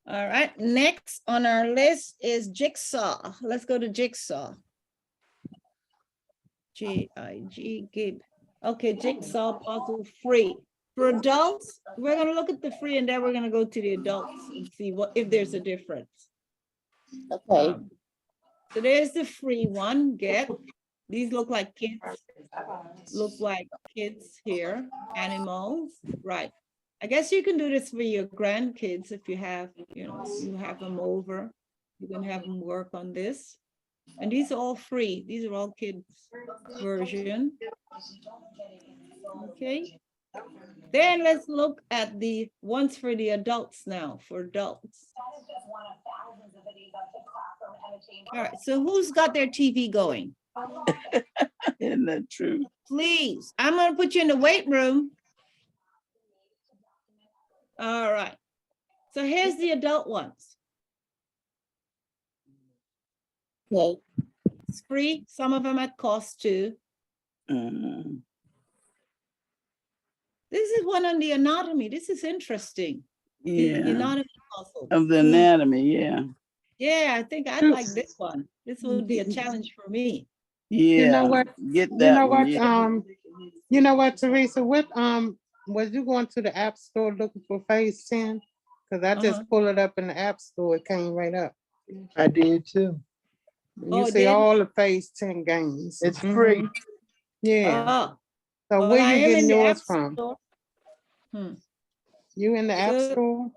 All right, next on our list is Jigsaw. Let's go to Jigsaw. G-I-G, Gib. Okay, Jigsaw puzzle free. For adults, we're gonna look at the free and then we're gonna go to the adults and see if there's a difference. Okay. So there's the free one, get. These look like kids. Look like kids here, animals, right. I guess you can do this for your grandkids if you have, you have them over. You can have them work on this. And these are all free. These are all kids version. Okay. Then let's look at the ones for the adults now, for adults. All right, so who's got their TV going? Isn't that true? Please, I'm gonna put you in the weight room. All right. So here's the adult ones. Okay. It's free. Some of them at cost too. Mm, This is one on the anatomy. This is interesting. The yeah, anatomy puzzle. of the anatomy, yeah. Yeah, I think I'd like this one. This would be a challenge for me. Yeah, You know what? get You that know one, what? yeah. You know what, Teresa? What was you going to the app store looking for phase 10? Because I just pulled it up in the app store. It came right up. I did too. You Oh, it see did? all the phase 10 games. It's free. Yeah. Oh, So well, where I you am in getting the yours app from? store. Hmm. You in the app So- store?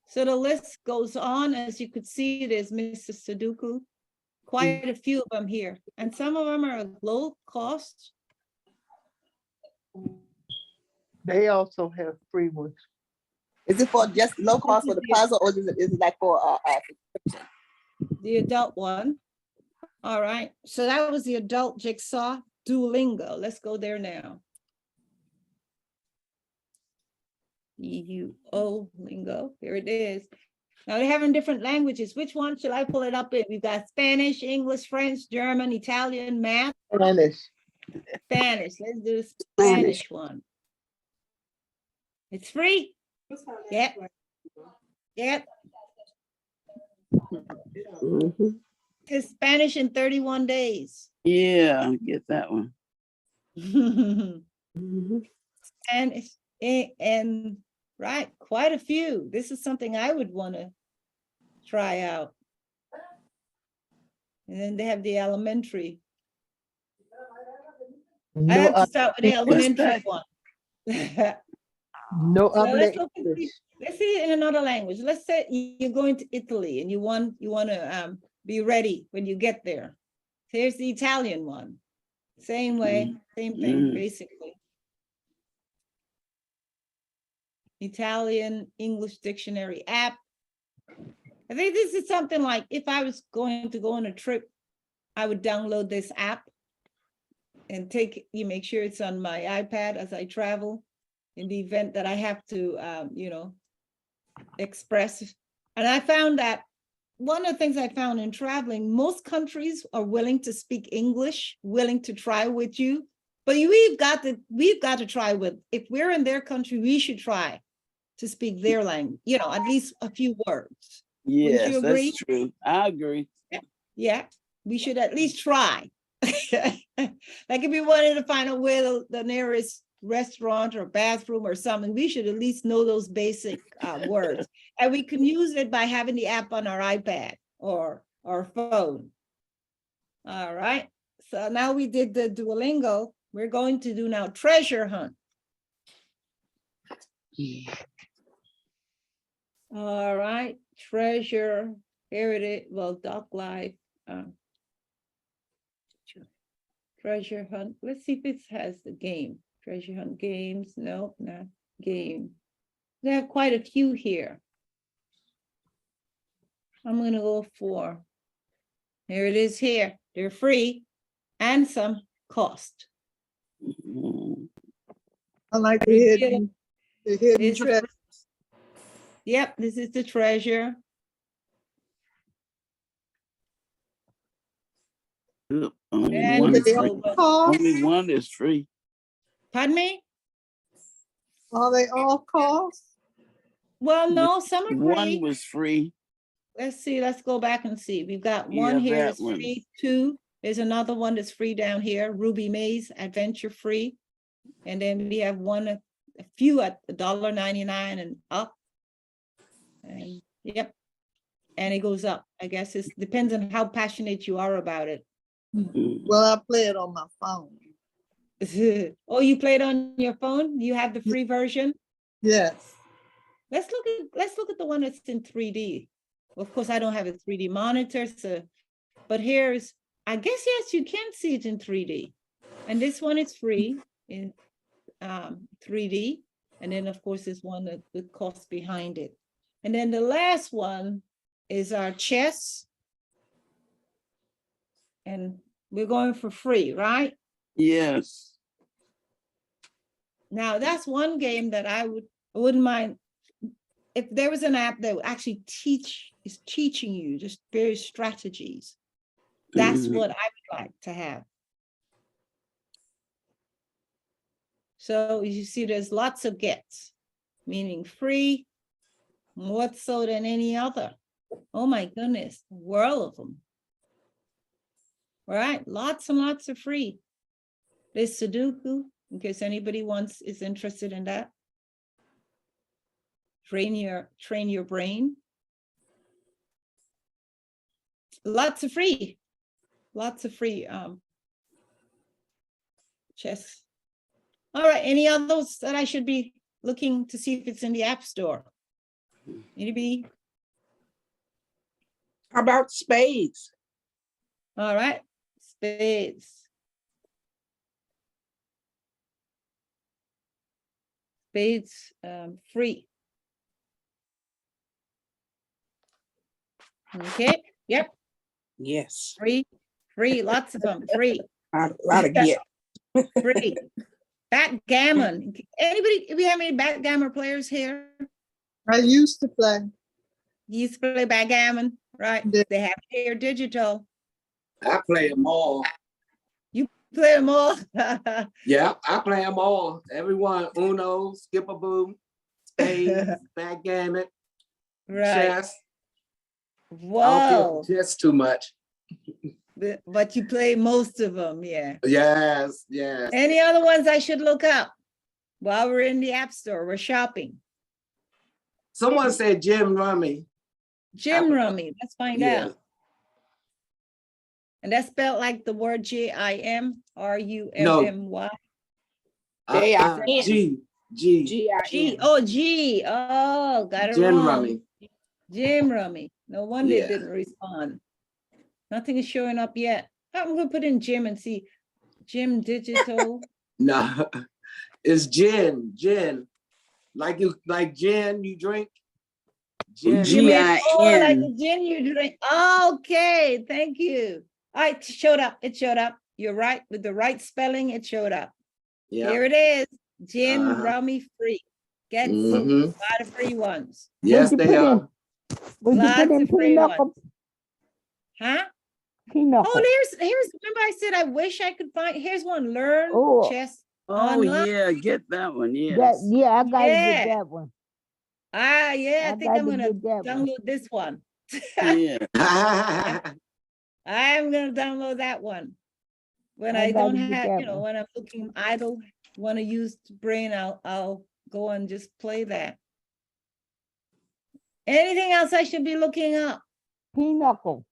So the list goes on. As you could see, there's Mr. Sudoku. Quite a few of them here. And some of them are low cost. They also have free ones. Is it for just low cost for the puzzle, or is it like for The adult one. All right. So that was the adult jigsaw Duolingo. Let's go there now. Lingo. Here it is. Now they're having different languages. Which one should I pull it up in? We've got Spanish, English, French, German, Italian, math. Spanish. Spanish. Let's do the Spanish one. It's free. Yep. Yep. It's Spanish in 31 days. Yeah, get that one. Spanish and right, quite a few. This is something I would want to try out. And then they have the elementary. I have to start with the elementary one. No So habla let's look and English. see. Let's see it in another language. Let's say you're going to Italy and you want to be ready when you get there. Here's the Italian one. Same way, same thing, basically. Italian English dictionary app. I think this is something like if I was going to go on a trip, I would download this app and make sure it's on my iPad as I travel in the event that I have to, express. And I found that one of the things I found in traveling, most countries are willing to speak English, willing to try with you, but we've got to try with, if we're in their country, we should try to speak their language, at least a few words. Yes, you agree? that's true. I agree. Yeah, we should at least try. Like if we wanted to find out where the nearest restaurant or bathroom or something, we should at least know those basic words. And we can use it by having the app on our iPad or our phone. All right. So now we did the Duolingo. We're going to do now treasure hunt. All right, treasure. Here it is. Well, Doc Live. Treasure hunt. Let's see if this has the game. Treasure hunt games. Nope, not game. There are quite a few here. I'm going to go for. Here it is here. They're free and some cost. I like the hidden treasure. Yep, this is the treasure. Only one is free. Pardon me? Are they all cost? Well, no, some are free. One was free. Let's see, let's go back and see. We've got one here that's free, two. There's another one that's free down here, Ruby Maze Adventure free. And then we have a few at $1.99 and up. And yep. And it goes up. I guess it depends on how passionate you are about it. Well, I play it on my phone. Oh, you play it on your phone? You have the free version? Yes. Let's look at the one that's in 3D. Of course, I don't have a 3D monitor, but I guess, yes, you can see it in 3D. And this one is free in 3D. And then, of course, there's one that the cost behind it. And then the last one is our chess. And we're going for free, right? Yes. Now, that's one game that I wouldn't mind. If there was an app that would actually is teaching you just various strategies, that's Mhm. what I would like to have. So you see, there's lots of gets, meaning free, more so than any other. Oh my goodness, a world of them. All right, lots and lots of free. There's Sudoku, in case anybody is interested in that. Train your brain. Lots of free chess. All right, any others that I should be looking to see if it's in the App Store? Anybody? How about spades? All right, spades. Spades, free. Okay, yep, Yes. free, lots of them, free. A lot of get. Free. Backgammon. Anybody, do we have any backgammon players here? I used to play. You used to play backgammon, right? Yeah. They have it here digital. I play them all. You play them all. Yeah, I play them all. Everyone, Uno, Skip-a-Boo, spades, backgammon, Right. chess. I don't Whoa. care for chess too much. But you play most of them, yeah. Yes, yes. Any other ones I should look up while we're in the App Store? We're shopping. Someone said Jim Rummy. Jim Rummy. Let's find Yeah. out. And that's spelled like the word JIMRUMMY. G. G. Oh, G. Oh, got it Jim wrong. Rummy. Jim Rummy. No wonder Yeah. it didn't respond. Nothing is showing up yet. I'm gonna put in Jim and see. Jim Digital. No, it's gin. Like gin you drink. Gin. You mean, oh, like the gin you drink. Okay, thank you. All right, it showed up. You're right, with the right spelling, it showed up. Yeah. Here it is. Gin Uh-huh. Rummy free. Get a Mhm. lot of free ones. Yes, they are. Would you Lots put in of free pinochle? Huh? Pinochle. Oh, here's remember I said I wish I could find, here's one, Learn Oh. Chess Oh, Online. yeah, get that one, yes. I gotta Yeah. get that one. Ah, yeah, I think I'm gotta gonna get that one. download this one. Yeah. I'm gonna download that one. When I I don't gotta get have, that one. when I'm looking idle, want to use the brain, I'll go and just play that. Anything else I should be looking up? Pinochle.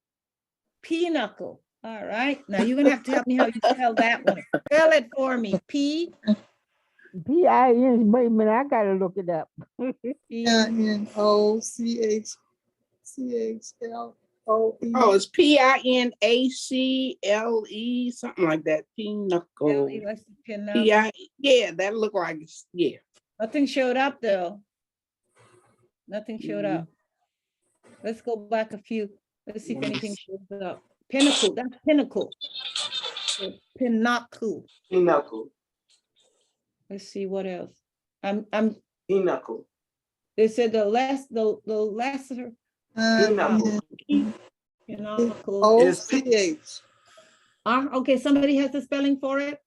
Pinochle. All right. Now you're gonna have to help me how you spell that one. Spell it for me. P-I-N. Wait a minute, I gotta look it up. P-I-N-O-C-H-C-H-L-O-E. Oh, it's P-I-N-A-C-L-E, something like that. Pinochle. P-I, yeah, that look like it's, yeah. Nothing showed up though. Nothing showed up. Let's go back a few. Let's see if anything shows up. Pinnacle, that's Pinnacle. Pinnacle. Pinochle. Let's see what else. I'm Pinochle. They said the lesser Pinochle. Pinnacle. O-C-H. Okay, somebody has the spelling for it?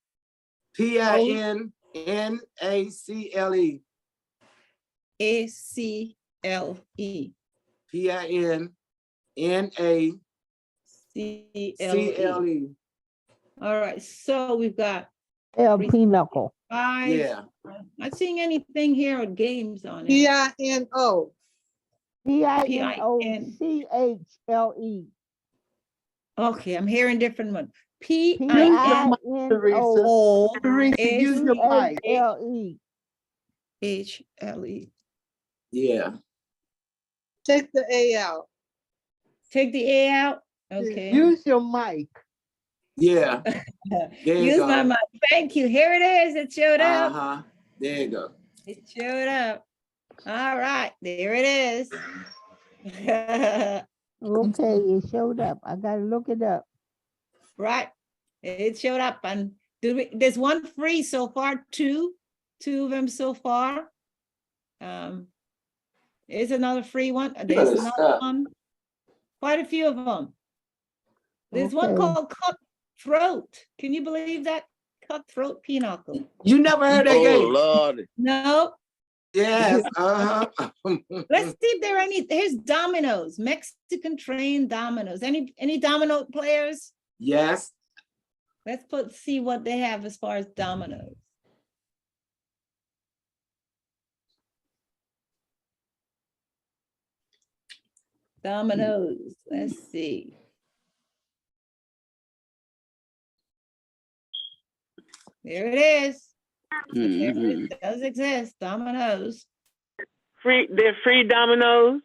P-I-N-N-A-C-L-E. A-C-L-E. P-I-N-N-A-C-L-E. C-L-E. All right, so we've got Pinochle. 5. Yeah. Not seeing anything here or games on it. P-I-N-O. P-I-N-O-C-H-L-E. Okay, I'm hearing different one. P-I-N-O-C-H-L-E. H-L-E. Yeah. Take the A out. Take the A out? Okay. Use your mic. Yeah. There you Use go. my mic. Thank you. Here it is. It showed up. Uh-huh. There you go. It showed up. All right, there it is. Okay, it showed up. I gotta look it up. right? It showed up, and there's one free so far, two of them so far. There's another free one. There's Good another stuff. one. Quite a few of them. There's one Okay. called Cutthroat. Can you believe that? Cutthroat Pinochle. You never heard that Oh, game? Lord. No. Yes. Uh-huh. Let's see if there are any. Here's dominoes, Mexican train dominoes. Any domino players? Yes. Let's see what they have as far as dominoes. Dominoes. Let's see. There it is. Mhm. It does exist. Dominoes. They're free dominoes.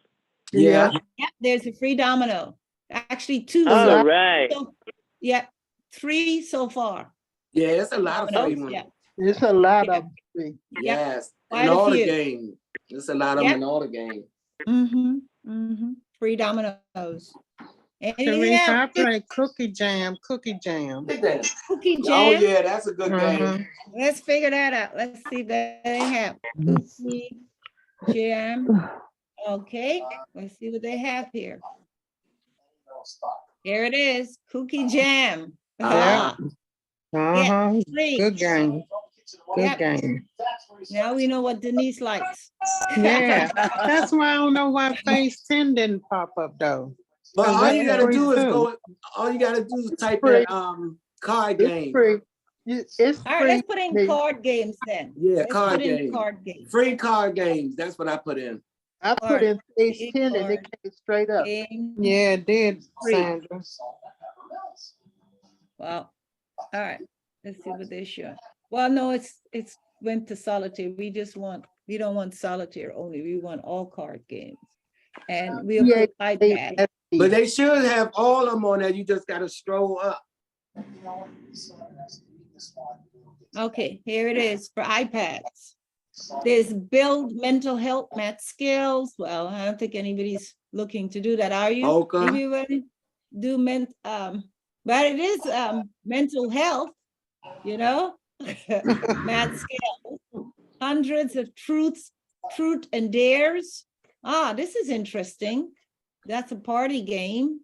Yeah. Yep, there's a free domino. Actually, two. All right. So, yeah, 3 so far. Yeah, it's a lot of free Dominoes, ones. yeah. It's a lot Yeah. of them free. Yes. Quite In a all the few. games. There's a lot of them in all the games. Free dominoes. Anything Teresa, I else? play Cookie Jam. Cookie Oh, Jam. yeah, that's a good game. Let's figure that out. Let's see if they have Cookie Jam. Okay, let's see what they have here. Here it is, Cookie Jam. Yeah. Yeah, free. Good game. Good Yep. game. Now we know what Denise likes. Yeah. That's why I don't know why phase 10 didn't pop up though. But 'Cause all that's you gotta free do is too. all you gotta do is type Free. that card It's game. free. It's All right, free. let's put in card games then. Yeah, Let's card put in game. card games. Free card games. That's what I put in. I put in phase Free 10 and it card came straight up. game. Yeah, it did, Free. Sandra. Well, all right, let's see what they show. Well, no, it's went to solitaire. We don't want solitaire only. We want all card games. And we'll Yeah, put iPad. But they should have all of them on there. You just gotta stroll up. Okay, here it is for iPads. There's build mental health math skills. Well, I don't think anybody's looking to do that, are you? Okay. Anybody do but it is mental health, you know? Math skills. Hundreds of truth and dares. This is interesting. That's a party game,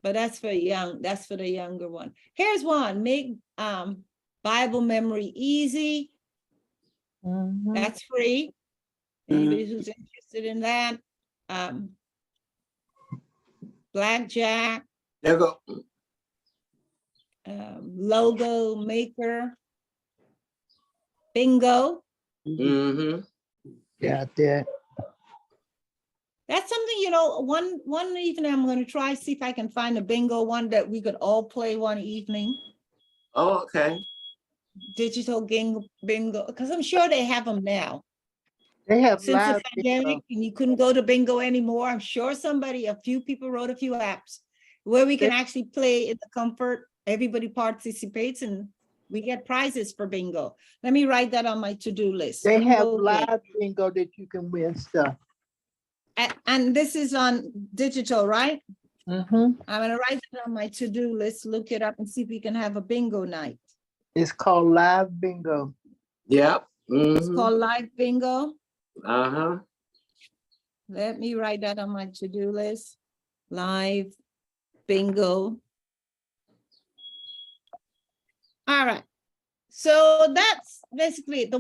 but that's for the younger one. Here's one, make Bible memory easy. That's free. Anybody who's interested in that. Blackjack. There you go. Logo maker. Bingo. Mm-hmm. Got that. That's something, you know, one evening I'm going to try, see if I can find a bingo one that we could all play one evening. Oh, okay. Digital bingo, because I'm sure they have them now. They have Since the live pandemic bingo. and you couldn't go to bingo anymore, I'm sure a few people wrote a few apps where we can actually play in the comfort. Everybody participates and we get prizes for bingo. Let me write that on my to-do list. They have Bingo game. live bingo that you can win stuff. And this is on digital, right? Mm-hmm. I'm gonna write it on my to-do list, look it up and see if we can have a bingo night. It's called live bingo. Yep. It's called live bingo. Uh-huh. Let me write that on my to-do list. Live bingo. All right. So that's basically the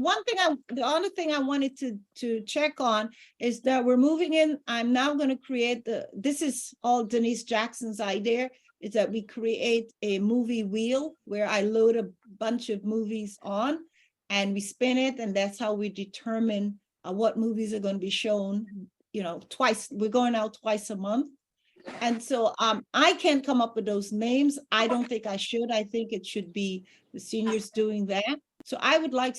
only thing I wanted to check on is that we're moving in. I'm now going to create this is all Denise Jackson's idea, is that we create a movie wheel where I load a bunch of movies on and we spin it. And that's how we determine what movies are going to be shown, you know, twice. We're going out twice a month. And so I can't come up with those names. I don't think I should. I think it should be the seniors doing that. So I would like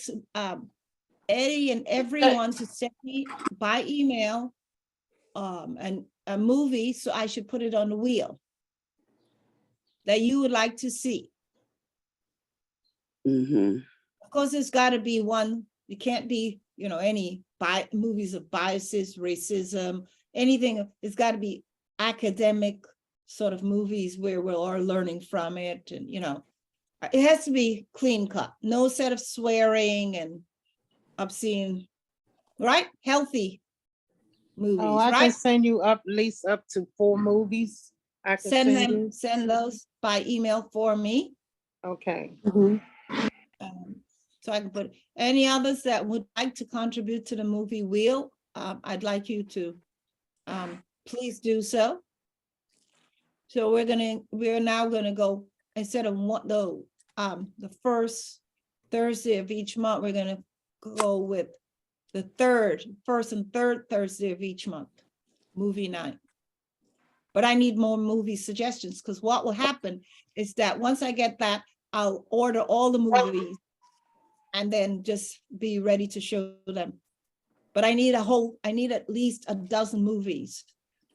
Eddie and everyone to send me by email and a movie, so I should put it on the wheel that you would like to see. Of course, there's got to be one. It can't be, you know, any movies of biases, racism, anything. It's got to be academic, sort of movies where we're all learning from it, and it has to be clean cut, no set of swearing and obscene, right? Healthy movies, Oh, I right? can send you at least up to 4 movies. I can you. Send those by email for me. Okay. So I can put any others that would like to contribute to the movie wheel. I'd like you to please do so. So we're now gonna go, instead of the first Thursday of each month, we're gonna go with the first and third Thursday of each month, movie night. But I need more movie suggestions, because what will happen is that once I get that, I'll order all the movies and then just be ready to show them. But I need at least a dozen movies.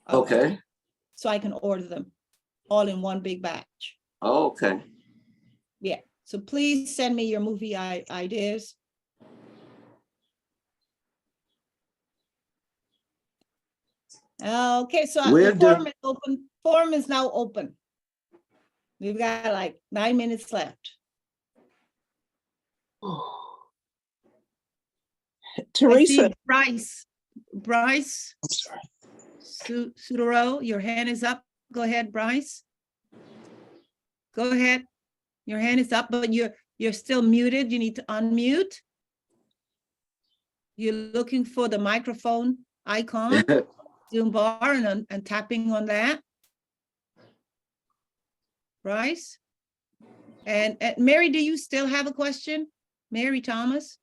Okay. So I can order them all in one big batch. Okay. Yeah, so please send me your movie ideas. Okay, so the forum is open. Forum is now open. We've got like 9 minutes left. Teresa. Bryce Sudaro, your hand is up. Go ahead, Bryce. Go ahead. Your hand is up, but you're still muted. You need to unmute. You're looking for the microphone icon, Zoom bar, and tapping on that. Bryce? And Mary, do you still have a question? Mary Thomas?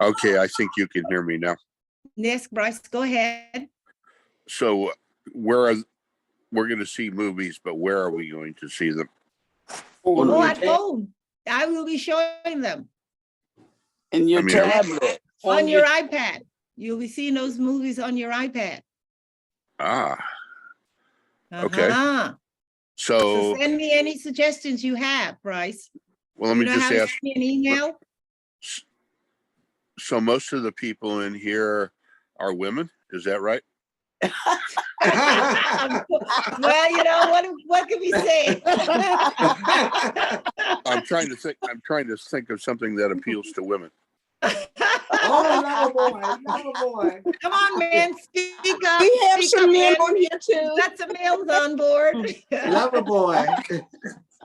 Okay, I think you can hear me now. Yes, Bryce, go ahead. So we're going to see movies, but where are we going to see them? Oh, at home. I will be showing them. In your tablet. On your iPad. You'll be seeing those movies on your iPad. Ah. Okay. So send me any suggestions you have, Bryce. Well, let me just ask. Send me an email. So most of the people in here are women, is that right? Well, what can we say? I'm trying to think of something that appeals to women. Oh, no, boy. Come on, man, speak up. We have some men on here too. Got some males on board. Lover boy.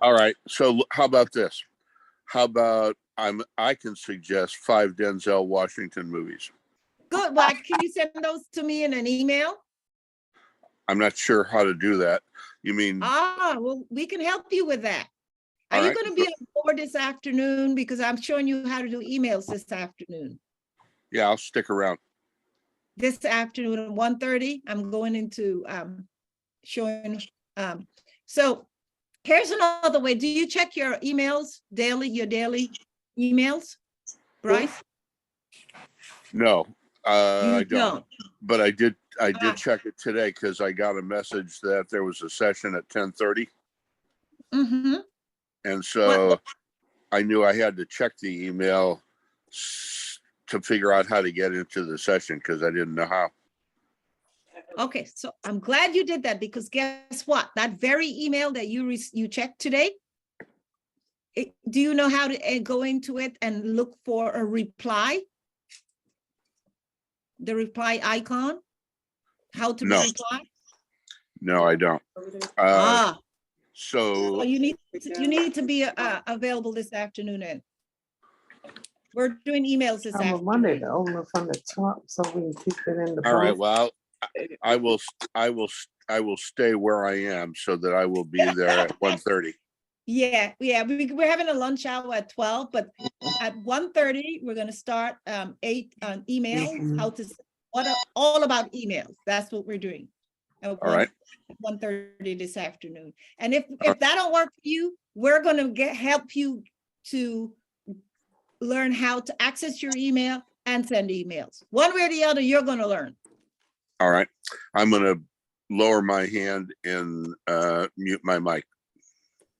All right. So how about this? How about I can suggest 5 Denzel Washington movies. Good. Well, can you send those to me in an email? I'm not sure how to do that. You mean? Well, we can help you with that. Are you going to be on board this afternoon? Because I'm showing you how to do emails this afternoon. Yeah, I'll stick around. This afternoon at 1:30, I'm going into showing. So here's another way. Do you check your emails daily, your daily emails, Bryce? No, I don't. don't. But I did check it today because I got a message that there was a session at 10:30. Mm-hmm. And so I knew I had to check the email to figure out how to get into the session because I didn't know how. Okay, so I'm glad you did that, because guess what? That very email that you checked today, do you know how to go into it and look for a reply? The reply icon? How to reply? No, I don't. So you need to be available this afternoon. Then we're doing emails this afternoon. Monday to open from the top so we can keep it in the. All right. Well, I will stay where I am so that I will be there at 1:30. Yeah. We're having a lunch hour at 12, but at 1:30 we're going to start 8 on emails. All about emails. That's what we're doing. All right. 1:30 this afternoon. And if that don't work for you, we're going to help you to learn how to access your email and send emails. One way or the other, you're going to learn. All right. I'm going to lower my hand and mute my mic.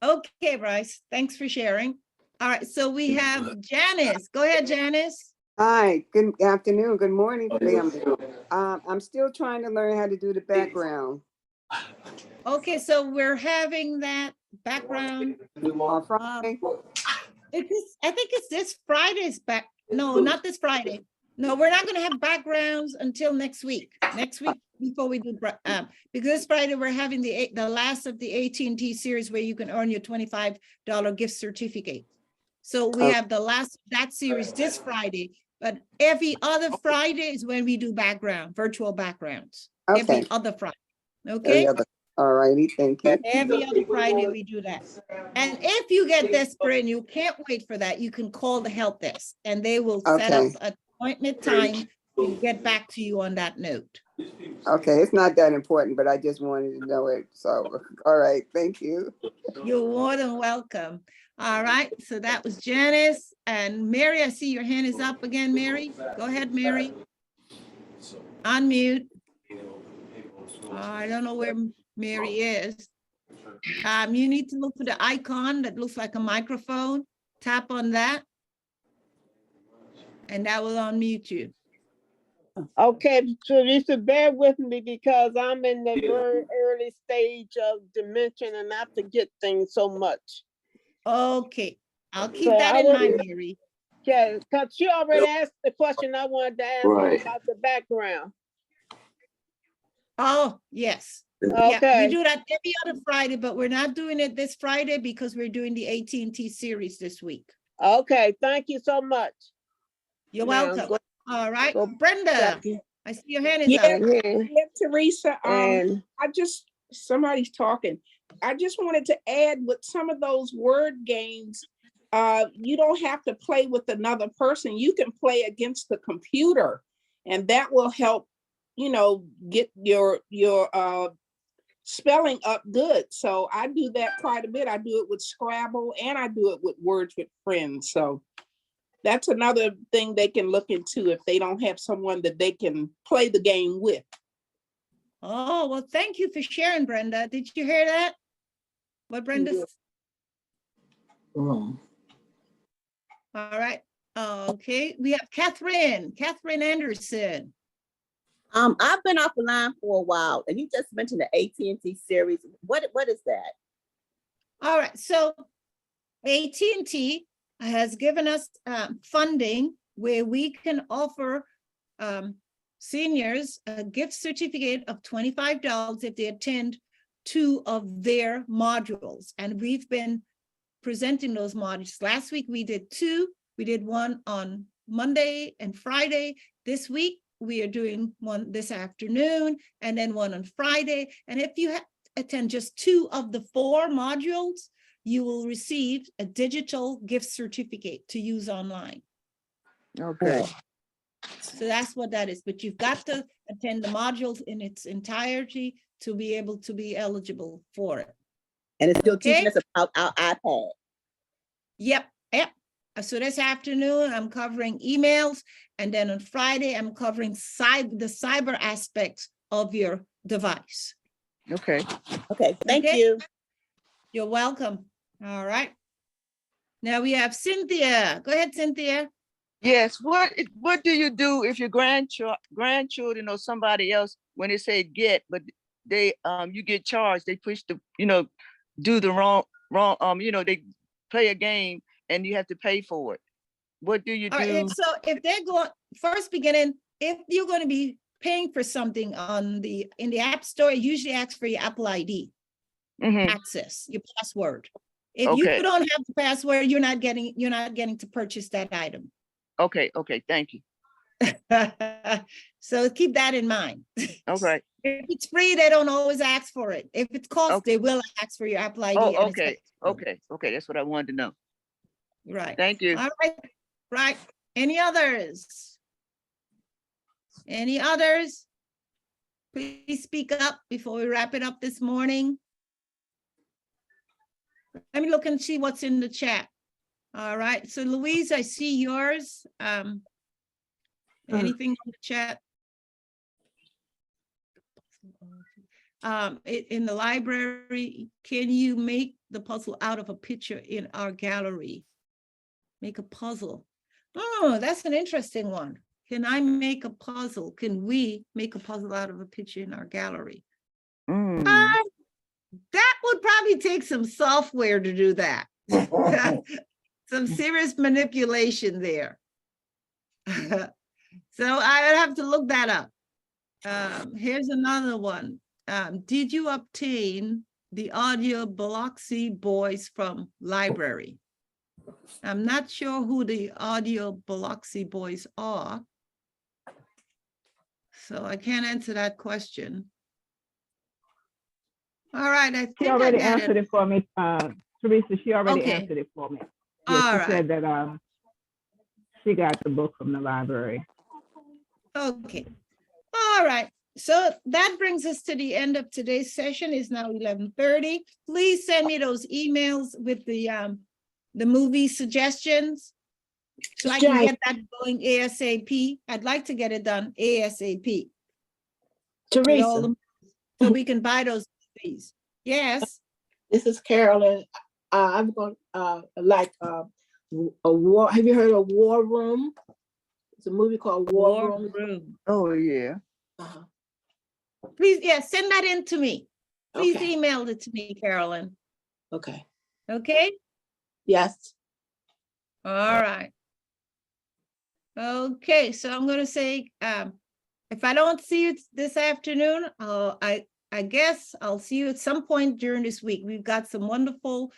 Okay, Bryce. Thanks for sharing. All right. So we have Janice. Go ahead, Janice. Hi, good afternoon, good morning, family. I'm still trying to learn how to do the background. Okay, so we're having that background. On Friday? I think it's this Friday's back. No, not this Friday. No, we're not gonna have backgrounds until next week. Next week before we do, because this Friday we're having the last of the AT&T series where you can earn your $25 gift certificate. So we have the last of that series this Friday, but every other Friday is when we do virtual backgrounds. Okay. Every other Friday. Okay. All righty, thank you. Every other Friday we do that. And if you get desperate and you can't wait for that, you can call the help desk and they will set up an appointment time and get back to you on that note. Okay, it's not that important, but I just wanted to know it. So, all right, thank you. You're more than welcome. All right, so that was Janice and Mary. I see your hand is up again, Mary. Go ahead, Mary. Unmute. I don't know where Mary is. You need to look for the icon that looks like a microphone. Tap on that. And that will unmute you. Okay, Teresa, bear with me because I'm in the very early stage of dementia and I forget things so much. Okay, I'll keep that in mind, Mary. Yeah, because she already asked the question I wanted to ask about the background. Oh, yes. Okay. Yeah, we do that every other Friday, but we're not doing it this Friday because we're doing the AT&T series this week. Okay, thank you so much. You're welcome. All right, Brenda, I see your hand is Yeah, up. yeah, Teresa, somebody's talking. I just wanted to add with some of those word games, you don't have to play with another person. You can play against the computer and that will help, get your spelling up good. So I do that quite a bit. I do it with Scrabble and I do it with Words with Friends. So that's another thing they can look into if they don't have someone that they can play the game with. Oh, well, thank you for sharing, Brenda. Did you hear that? What Brenda said? All right. Okay, we have Catherine Anderson. I've been off the line for a while, and you just mentioned the AT&T series. What is that? All right, so AT&T has given us funding where we can offer seniors a gift certificate of $25 if they attend 2 of their modules. And we've been presenting those modules. Last week we did 2. We did one on Monday and Friday. This week we are doing one this afternoon and then one on Friday. And if you attend just 2 of the 4 modules, you will receive a digital gift certificate to use online. Okay. So that's what that is. But you've got to attend the modules in its entirety to be able to be eligible for it. And it's still teaching us about our iPad. Yep. So this afternoon, I'm covering emails. And then on Friday, I'm covering the cyber aspects of your device. Okay. Okay, thank you. You're welcome. All right. Now we have Cynthia. Go ahead, Cynthia. Yes, what do you do if your grandchildren or somebody else, when they say get, but they you get charged, they push the, do the wrong, they play a game and you have to pay for it. What do you do? All right, so if they're going, first beginning, if you're going to be paying for something in the App Store, it usually asks for your Apple ID access, your password. If you don't have the password, you're not getting to purchase that item. Okay, thank you. So keep that in mind. Okay. If it's free, they don't always ask for it. If it's cost, they will ask for your Apple ID. Oh, okay. That's what I wanted to know. Right. Thank you. All right. Right. Any others? Any others? Please speak up before we wrap it up this morning. Let me look and see what's in the chat. All right. So Louise, I see yours. Anything in the chat? In the library, can you make the puzzle out of a picture in our gallery? Make a puzzle. Oh, that's an interesting one. Can I make a puzzle? Can we make a puzzle out of a picture in our gallery? that would probably take some software to do that. Some serious manipulation there. So I would have to look that up. Here's another one. Did you obtain the audio Biloxi Boys from library? I'm not sure who the audio Biloxi Boys are, so I can't answer that question. All right, I think She already I got answered it for me, Teresa. She already Okay. answered it for me. All Yeah, she right. said that she got the book from the library. Okay. All right. So that brings us to the end of today's session. It's now 11:30. Please send me those emails with the movie suggestions so I can get that going ASAP. I'd like to get it done ASAP. with all Teresa, the- so we can buy those movies. Yes. this is Carolyn. I'm going like a war. Have you heard of War Room? It's a movie called War Room. Oh, yeah. Uh-huh. Please, yeah, send that in to me. Please Okay. email it to me, Carolyn. Okay. Okay? Yes. All right. Okay, so I'm gonna say, if I don't see you this afternoon, I guess I'll see you at some point during this week. We've got some wonderful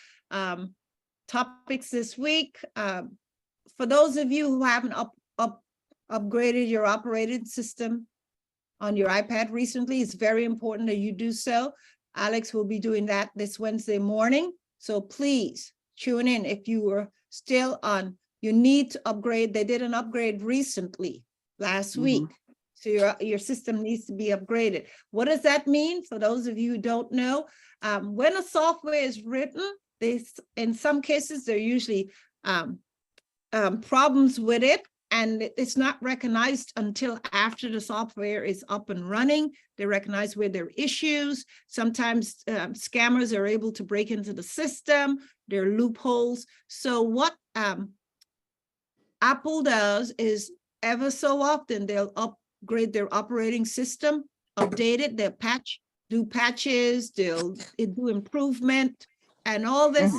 topics this week. For those of you who haven't upgraded your operating system on your iPad recently, it's very important that you do so. Alex will be doing that this Wednesday morning. So please tune in if you were still on. You need to upgrade. They did an upgrade recently, last week. So your system needs to be upgraded. What does that mean? For those of you who don't know, when a software is written, in some cases, there are usually problems with it, and it's not recognized until after the software is up and running. They recognize where there are issues. Sometimes scammers are able to break into the system. There are loopholes. So what Apple does is ever so often they'll upgrade their operating system, update it, they'll do patches, they'll do improvement, and all this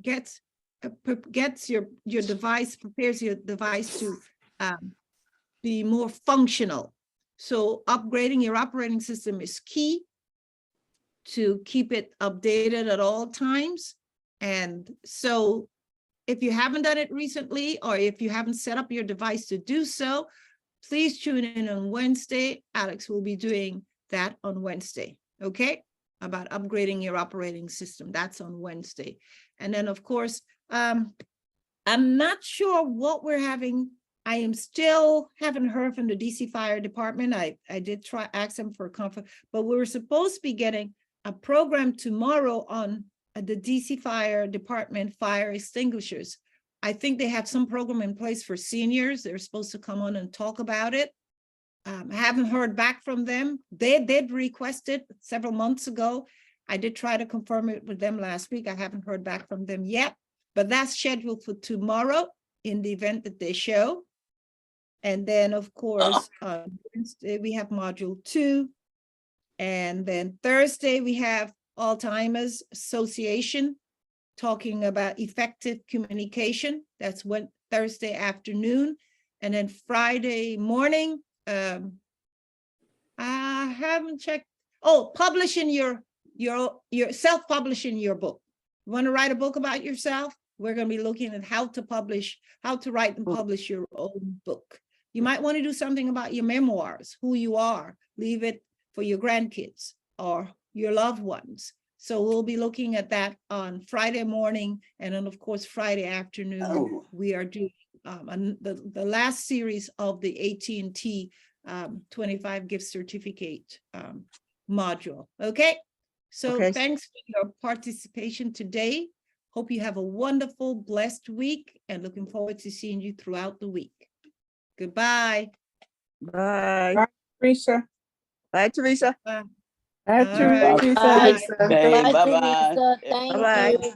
gets your device, prepares your device to be more functional. So upgrading your operating system is key to keep it updated at all times. And so if you haven't done it recently, or if you haven't set up your device to do so, please tune in on Wednesday. Alex will be doing that on Wednesday, okay? About upgrading your operating system. That's on Wednesday. And then, of course, I'm not sure what we're having. I am still haven't heard from the DC Fire Department. I did try ask them for a conference, but we were supposed to be getting a program tomorrow on the DC Fire Department fire extinguishers. I think they have some program in place for seniors. They're supposed to come on and talk about it. I haven't heard back from them. They did request it several months ago. I did try to confirm it with them last week. I haven't heard back from them yet, but that's scheduled for tomorrow in the event that they show. And then, of course, on Wednesday, we have module 2. And then Thursday, we have Alzheimer's Association talking about effective communication. That's Thursday afternoon. And then Friday morning, I haven't checked. Oh, publishing your self-publishing your book. You want to write a book about yourself? We're going to be looking at how to write and publish your own book. You might want to do something about your memoirs, who you are, leave it for your grandkids or your loved ones. So we'll be looking at that on Friday morning. And then, of course, Friday afternoon, we are doing the last series of the AT&T 25 gift certificate module. Okay. So thanks for your participation today. Hope you have a wonderful, blessed week, and looking forward to seeing you throughout the week. Goodbye. Bye. Bye, Teresa. Bye, Teresa. Bye. Bye, All right. Teresa. Bye, Bye-bye. Teresa. Thank Bye-bye. you.